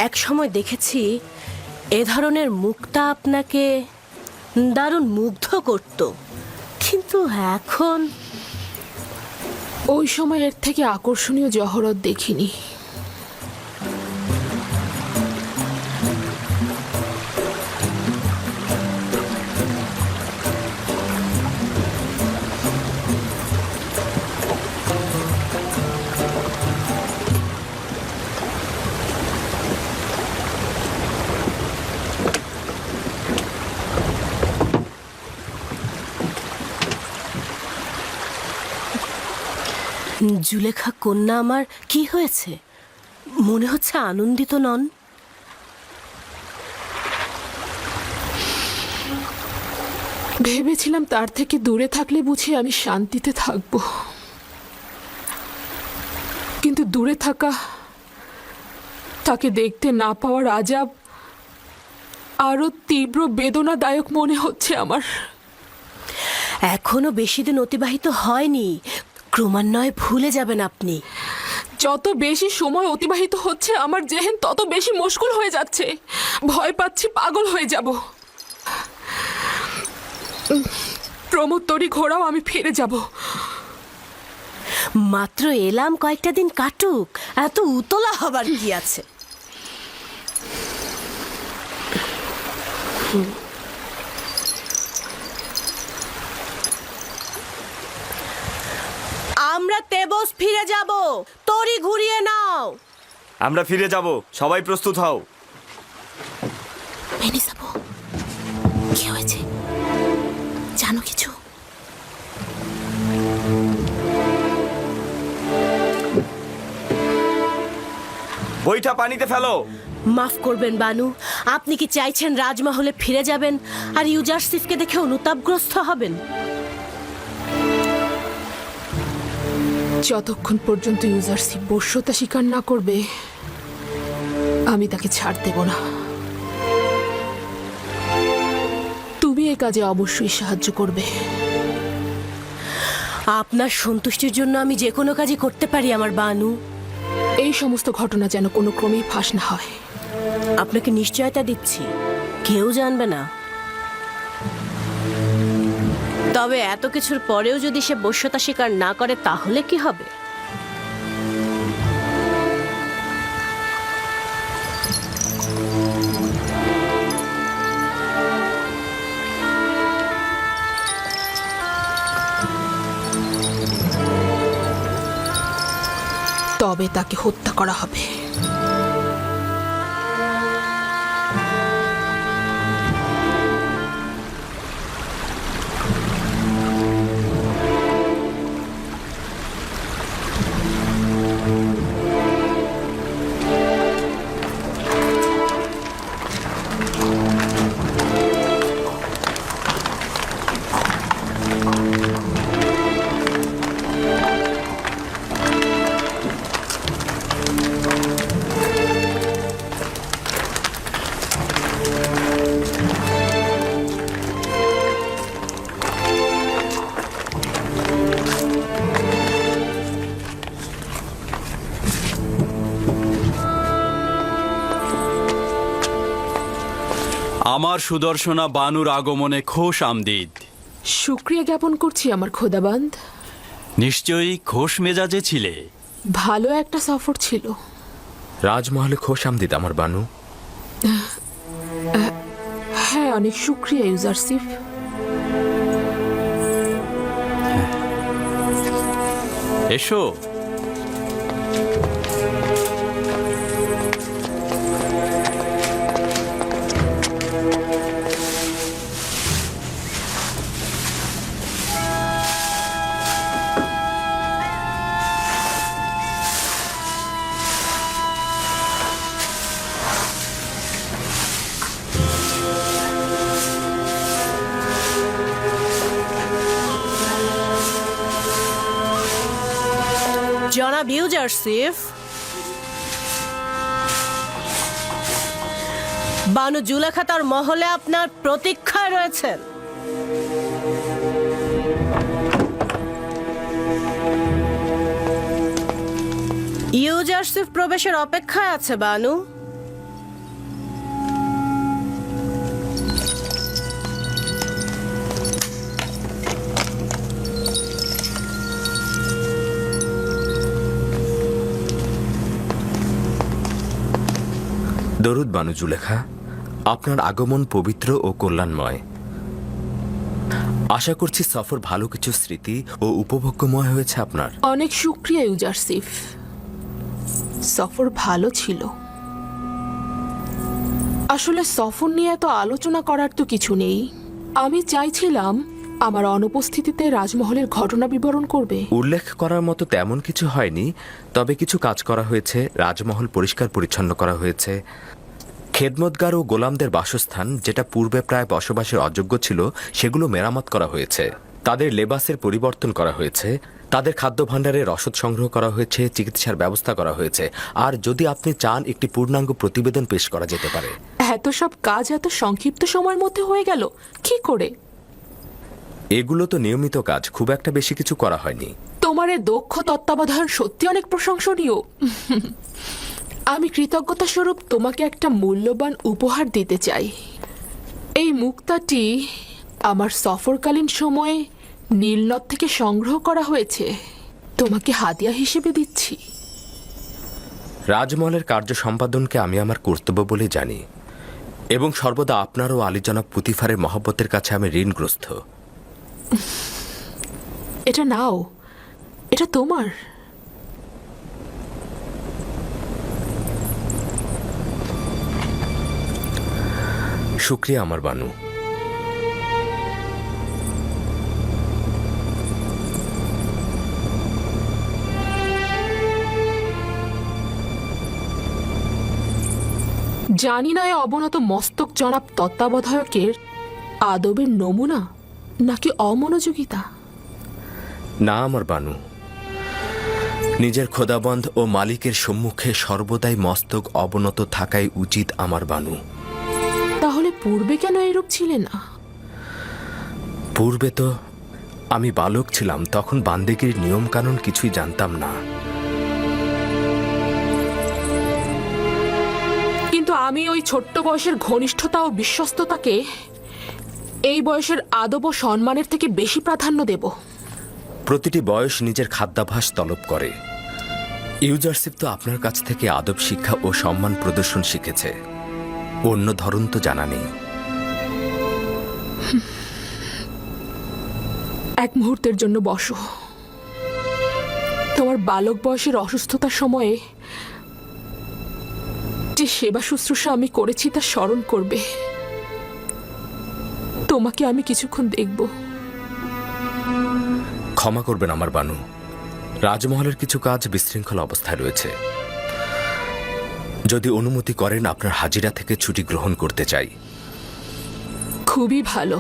এক সময় দেখেছি এ ধরনের মুক্তা আপনাকে দারুণ মুগ্ধ করত, কিন্তু এখন ওই সময় এর থেকে আকর্ষণীয় জহরত দেখিনি। জুলেখা কন্যা আমার কি হয়েছে? মনে হচ্ছে আনন্দিত নন। ভেবেছিলাম তার থেকে দূরে থাকলে বুঝি আমি শান্তিতে থাকব, কিন্তু দূরে থাকা, তাকে দেখতে না পাওয়ার আজাব আরো তীব্র বেদনাদায়ক মনে হচ্ছে আমার। এখনো বেশি দিন অতিবাহিত হয়নি, ক্রমান্বয়ে ভুলে যাবেন আপনি। যত বেশি সময় অতিবাহিত হচ্ছে আমার জেহেন তত বেশি মুশকিল হয়ে যাচ্ছে। ভয় পাচ্ছি পাগল হয়ে যাব। প্রমোদ তরি ঘোরাও, আমি ফিরে যাব। মাত্র এলাম, কয়েকটা দিন কাটুক, এত উতলা হবার কি আছে? আমরা তেবস ফিরে যাব, তরি ঘুরিয়ে নাও। আমরা ফিরে যাব, সবাই প্রস্তুত হও। মেনিসাবু, কি হয়েছে জানো কিছু? বইটা পানিতে ফেলো। মাফ করবেন বানু, আপনি কি চাইছেন রাজমহলে ফিরে যাবেন আর ইউজারসিফকে দেখে অনুতাপগ্রস্ত হবেন? যতক্ষণ পর্যন্ত ইউজারশিপ বশ্যতা স্বীকার না করবে, আমি তাকে ছাড় দেব না। তুমি এই কাজে অবশ্যই সাহায্য করবে। আপনার সন্তুষ্টির জন্য আমি যে কোনো কাজই করতে পারি আমার বানু। এই সমস্ত ঘটনা যেন কোনো ক্রমেই ফাঁস না হয়। আপনাকে নিশ্চয়তা দিচ্ছি, কেউ জানবে না। তবে এত কিছুর পরেও যদি সে বশ্যতা স্বীকার না করে তাহলে কি হবে? তবে তাকে হত্যা করা হবে। আমার সুদর্শনা বানুর আগমনে খোশ আমদিদ। শুক্রিয়া জ্ঞাপন করছি আমার খোদাবান্দ। নিশ্চয়ই খোশ মেজাজে ছিলে। ভালো একটা সফর ছিল। রাজমহলে খোশ আমদিদ আমার বানু। হ্যাঁ, অনেক শুক্রিয়া ইউজারসিফ। এসো। জনাব ইউজারসিফ, বানু জুলেখা তার মহলে আপনার প্রতীক্ষায় রয়েছেন। ইউজারসিফ প্রবেশের অপেক্ষায় আছে বানু। দরুদ বানু জুলেখা, আপনার আগমন পবিত্র ও কল্যাণময়। আশা করছি সফর ভালো কিছু স্মৃতি ও উপভোগ্যময় হয়েছে আপনার। অনেক শুক্রিয়া ইউজারসিফ, সফর ভালো ছিল। আসলে সফর নিয়ে এত আলোচনা করার তো কিছু নেই। আমি চাইছিলাম আমার অনুপস্থিতিতে রাজমহলের ঘটনা বিবরণ করবে। উল্লেখ করার মতো তেমন কিছু হয়নি, তবে কিছু কাজ করা হয়েছে। রাজমহল পরিষ্কার পরিচ্ছন্ন করা হয়েছে। খেদমতগার ও গোলামদের বাসস্থান, যেটা পূর্বে প্রায় বসবাসের অযোগ্য ছিল, সেগুলো মেরামত করা হয়েছে। তাদের লেবাসের পরিবর্তন করা হয়েছে। তাদের খাদ্য ভাণ্ডারের রসদ সংগ্রহ করা হয়েছে। চিকিৎসার ব্যবস্থা করা হয়েছে। আর যদি আপনি চান, একটি পূর্ণাঙ্গ প্রতিবেদন পেশ করা যেতে পারে। এত সব কাজ এত সংক্ষিপ্ত সময়ের মধ্যে হয়ে গেল কি করে? এগুলো তো নিয়মিত কাজ, খুব একটা বেশি কিছু করা হয়নি। তোমার এই দক্ষ তত্ত্বাবধান সত্যি অনেক প্রশংসনীয়। আমি কৃতজ্ঞতা স্বরূপ তোমাকে একটা মূল্যবান উপহার দিতে চাই। এই মুক্তাটি আমার সফরকালীন সময়ে নীলনদ থেকে সংগ্রহ করা হয়েছে, তোমাকে হাদিয়া হিসেবে দিচ্ছি। রাজমহলের কার্য সম্পাদনকে আমি আমার কর্তব্য বলে জানি, এবং সর্বদা আপনার ও আলী জনাব পুতিফারের মহব্বতের কাছে আমি ঋণগ্রস্ত। এটা নাও, এটা তোমার। শুক্রিয়া আমার বানু। জানি না এ অবনত মস্তক জনাব তত্ত্বাবধায়কের আদবের নমুনা নাকি অমনোযোগিতা। না আমার বানু, নিজের খোদাবন্ধ ও মালিকের সম্মুখে সর্বদাই মস্তক অবনত থাকাই উচিত আমার বানু। তাহলে পূর্বে কেন এরূপ ছিলে না? পূর্বে তো আমি বালক ছিলাম, তখন বান্দেগীর নিয়মকানুন কিছুই জানতাম না। কিন্তু আমি ওই ছোট্ট বয়সের ঘনিষ্ঠতা ও বিশ্বস্ততাকে এই বয়সের আদব ও সম্মানের থেকে বেশি প্রাধান্য দেব। প্রতিটি বয়স নিজের খাদ্যাভ্যাস তলব করে। ইউজারশিপ তো আপনার কাছ থেকে আদব শিক্ষা ও সম্মান প্রদর্শন শিখেছে, অন্য ধরন তো জানা নেই। এক মুহূর্তের জন্য বসো। তোমার বালক বয়সের অসুস্থতার সময়ে যে সেবা শুশ্রূষা আমি করেছি তা স্মরণ করবে। তোমাকে আমি কিছুক্ষণ দেখব। ক্ষমা করবেন আমার বানু, রাজমহলের কিছু কাজ বিশৃঙ্খল অবস্থায় রয়েছে। যদি অনুমতি করেন, আপনার হাজিরা থেকে ছুটি গ্রহণ করতে চাই। খুবই ভালো।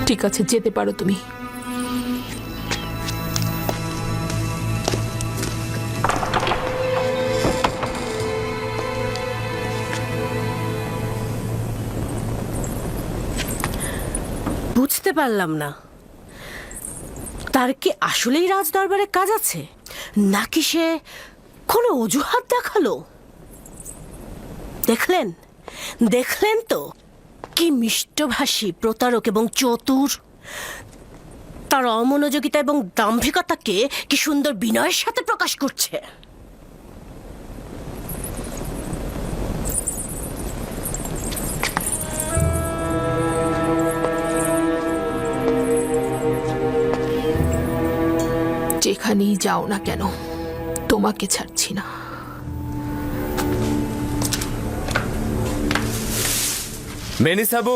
ঠিক আছে, যেতে পারো তুমি। বুঝতে পারলাম না, তার কি আসলেই রাজ দরবারে কাজ আছে, নাকি সে কোনো অজুহাত দেখালো? দেখলেন দেখলেন তো কি মিষ্টভাষী, প্রতারক এবং চতুর। তার অমনোযোগিতা এবং দাম্ভিকতাকে কি সুন্দর বিনয়ের সাথে প্রকাশ করছে। যেখানেই যাও না কেন, তোমাকে ছাড়ছি না। মেনিসাবু,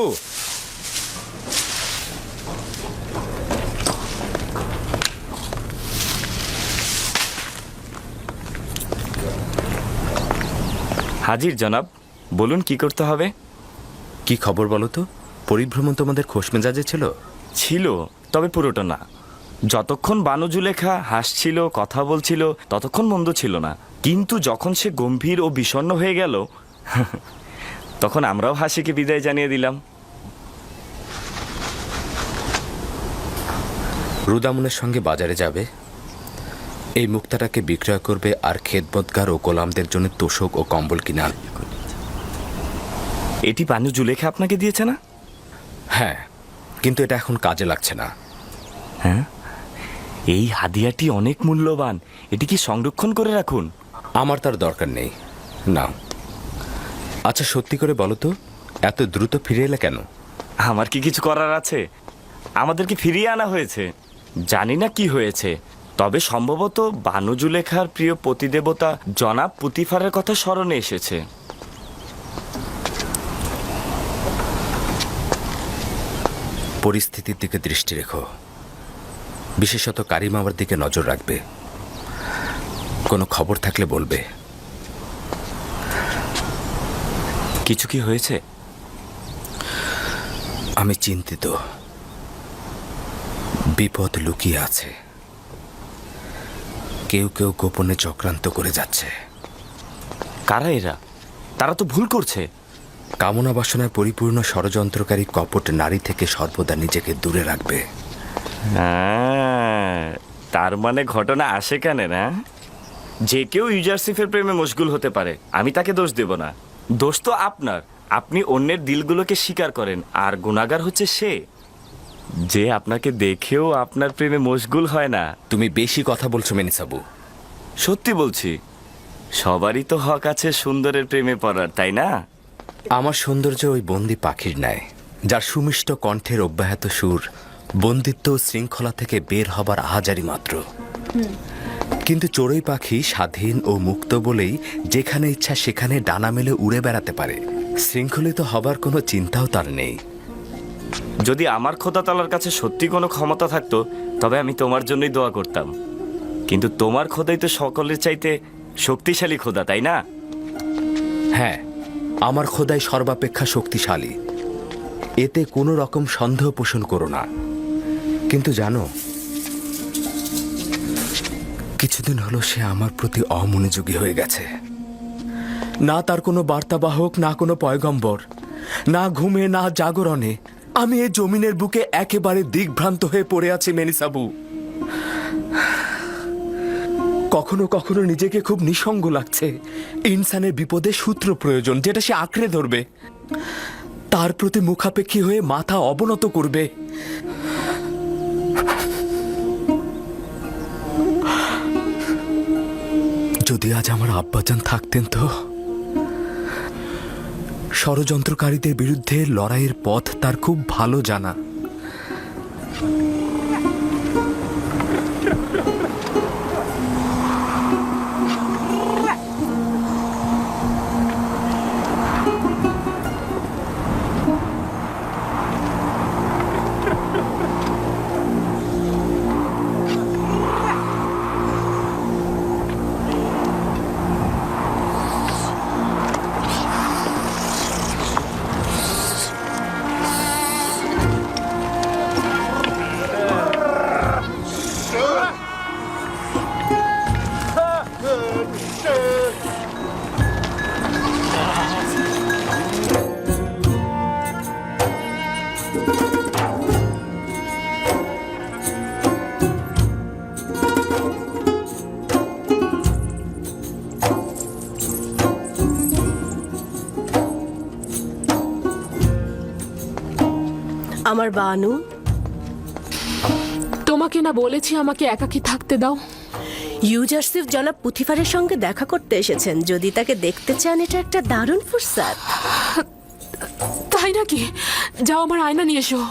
হাজির জনাব, বলুন কি করতে হবে। কি খবর বলো তো? পরিভ্রমণ তোমাদের খোশ মেজাজে ছিল? ছিল, তবে পুরোটা না। যতক্ষণ বানু জুলেখা হাসছিল, কথা বলছিল, ততক্ষণ মন্দ ছিল না। কিন্তু যখন সে গম্ভীর ও বিষণ্ণ হয়ে গেল, তখন আমরাও হাসিকে বিদায় জানিয়ে দিলাম। রুদামুনের সঙ্গে বাজারে যাবে, এই মুক্তাটাকে বিক্রয় করবে, আর খেদমতগার ও গোলামদের জন্য তোষক ও কম্বল কিনে আনবে। এটি বানু জুলেখা আপনাকে দিয়েছে না? হ্যাঁ, কিন্তু এটা এখন কাজে লাগছে না। হ্যাঁ, এই হাদিয়াটি অনেক মূল্যবান, এটি কি সংরক্ষণ করে রাখুন। আমার তার দরকার নেই, না। আচ্ছা, সত্যি করে বলো তো, এত দ্রুত ফিরে এলে কেন? আমার কি কিছু করার আছে? আমাদেরকে ফিরিয়ে আনা হয়েছে। জানি না কি হয়েছে, তবে সম্ভবত বানু জুলেখার প্রিয় পতিদেবতা জনাব পুতিফারের কথা স্মরণে এসেছে। পরিস্থিতির দিকে দৃষ্টি রেখো, বিশেষত কারিমামার দিকে নজর রাখবে। কোনো খবর থাকলে বলবে। কিছু কি হয়েছে? আমি চিন্তিত, বিপদ লুকিয়ে আছে। কেউ কেউ গোপনে চক্রান্ত করে যাচ্ছে। কারা এরা? তারা তো ভুল করছে। কামনা বাসনায় পরিপূর্ণ ষড়যন্ত্রকারী কপট নারী থেকে সর্বদা নিজেকে দূরে রাখবে। তার মানে ঘটনা আসে কেন না? যে কেউ ইউজারশিপের প্রেমে মশগুল হতে পারে, আমি তাকে দোষ দেব না। দোষ তো আপনার। আপনি অন্যের দিলগুলোকে স্বীকার করেন, আর গুনাহগার হচ্ছে সে যে আপনাকে দেখেও আপনার প্রেমে মশগুল হয় না। তুমি বেশি কথা বলছো মেনিসাবু। সত্যি বলছি, সবারই তো হক আছে সুন্দরের প্রেমে পড়ার, তাই না? আমার সৌন্দর্য ওই বন্দি পাখির ন্যায়, যার সুমিষ্ট কণ্ঠের অব্যাহত সুর বন্দিত্ব ও শৃঙ্খলা থেকে বের হবার আহাজারি মাত্র। কিন্তু চড়ুই পাখি স্বাধীন ও মুক্ত বলেই যেখানে ইচ্ছা সেখানে ডানা মেলে উড়ে বেড়াতে পারে। শৃঙ্খলিত হবার কোনো চিন্তাও তার নেই। যদি আমার খোদা তাআলার কাছে সত্যি কোনো ক্ষমতা থাকতো তবে আমি তোমার জন্যই দোয়া করতাম। কিন্তু তোমার খোদাই তো সকলের চাইতে শক্তিশালী খোদা, তাই না? হ্যাঁ, আমার খোদাই সর্বাপেক্ষা শক্তিশালী, এতে কোনো রকম সন্দেহ পোষণ করো না। কিন্তু জানো, কিছুদিন হলো সে আমার প্রতি অমনোযোগী হয়ে গেছে। না তার কোনো বার্তাবাহক, না কোনো পয়গম্বর, না ঘুমে না জাগরণে আমি এই জমিনের বুকে একেবারে দিগ্ভ্রান্ত হয়ে পড়ে আছি মেনিসাবু। কখনো কখনো নিজেকে খুব নিঃসঙ্গ লাগছে। ইনসানের বিপদে সূত্র প্রয়োজন, যেটা সে আঁকড়ে ধরবে, তার প্রতি মুখাপেক্ষী হয়ে মাথা অবনত করবে। যদি আজ আমার আব্বাজান থাকতেন তো। ষড়যন্ত্রকারীদের বিরুদ্ধে লড়াইয়ের পথ তার খুব ভালো জানা। আমার বানু, তোমাকে না বলেছি আমাকে একাকী থাকতে দাও? ইউজারসিফ জনাব পুথিফারের সঙ্গে দেখা করতে এসেছেন। যদি তাকে দেখতে চান, এটা একটা দারুণ ফুরসাত। তাই নাকি? যাও, আমার আয়না নিয়ে এসো।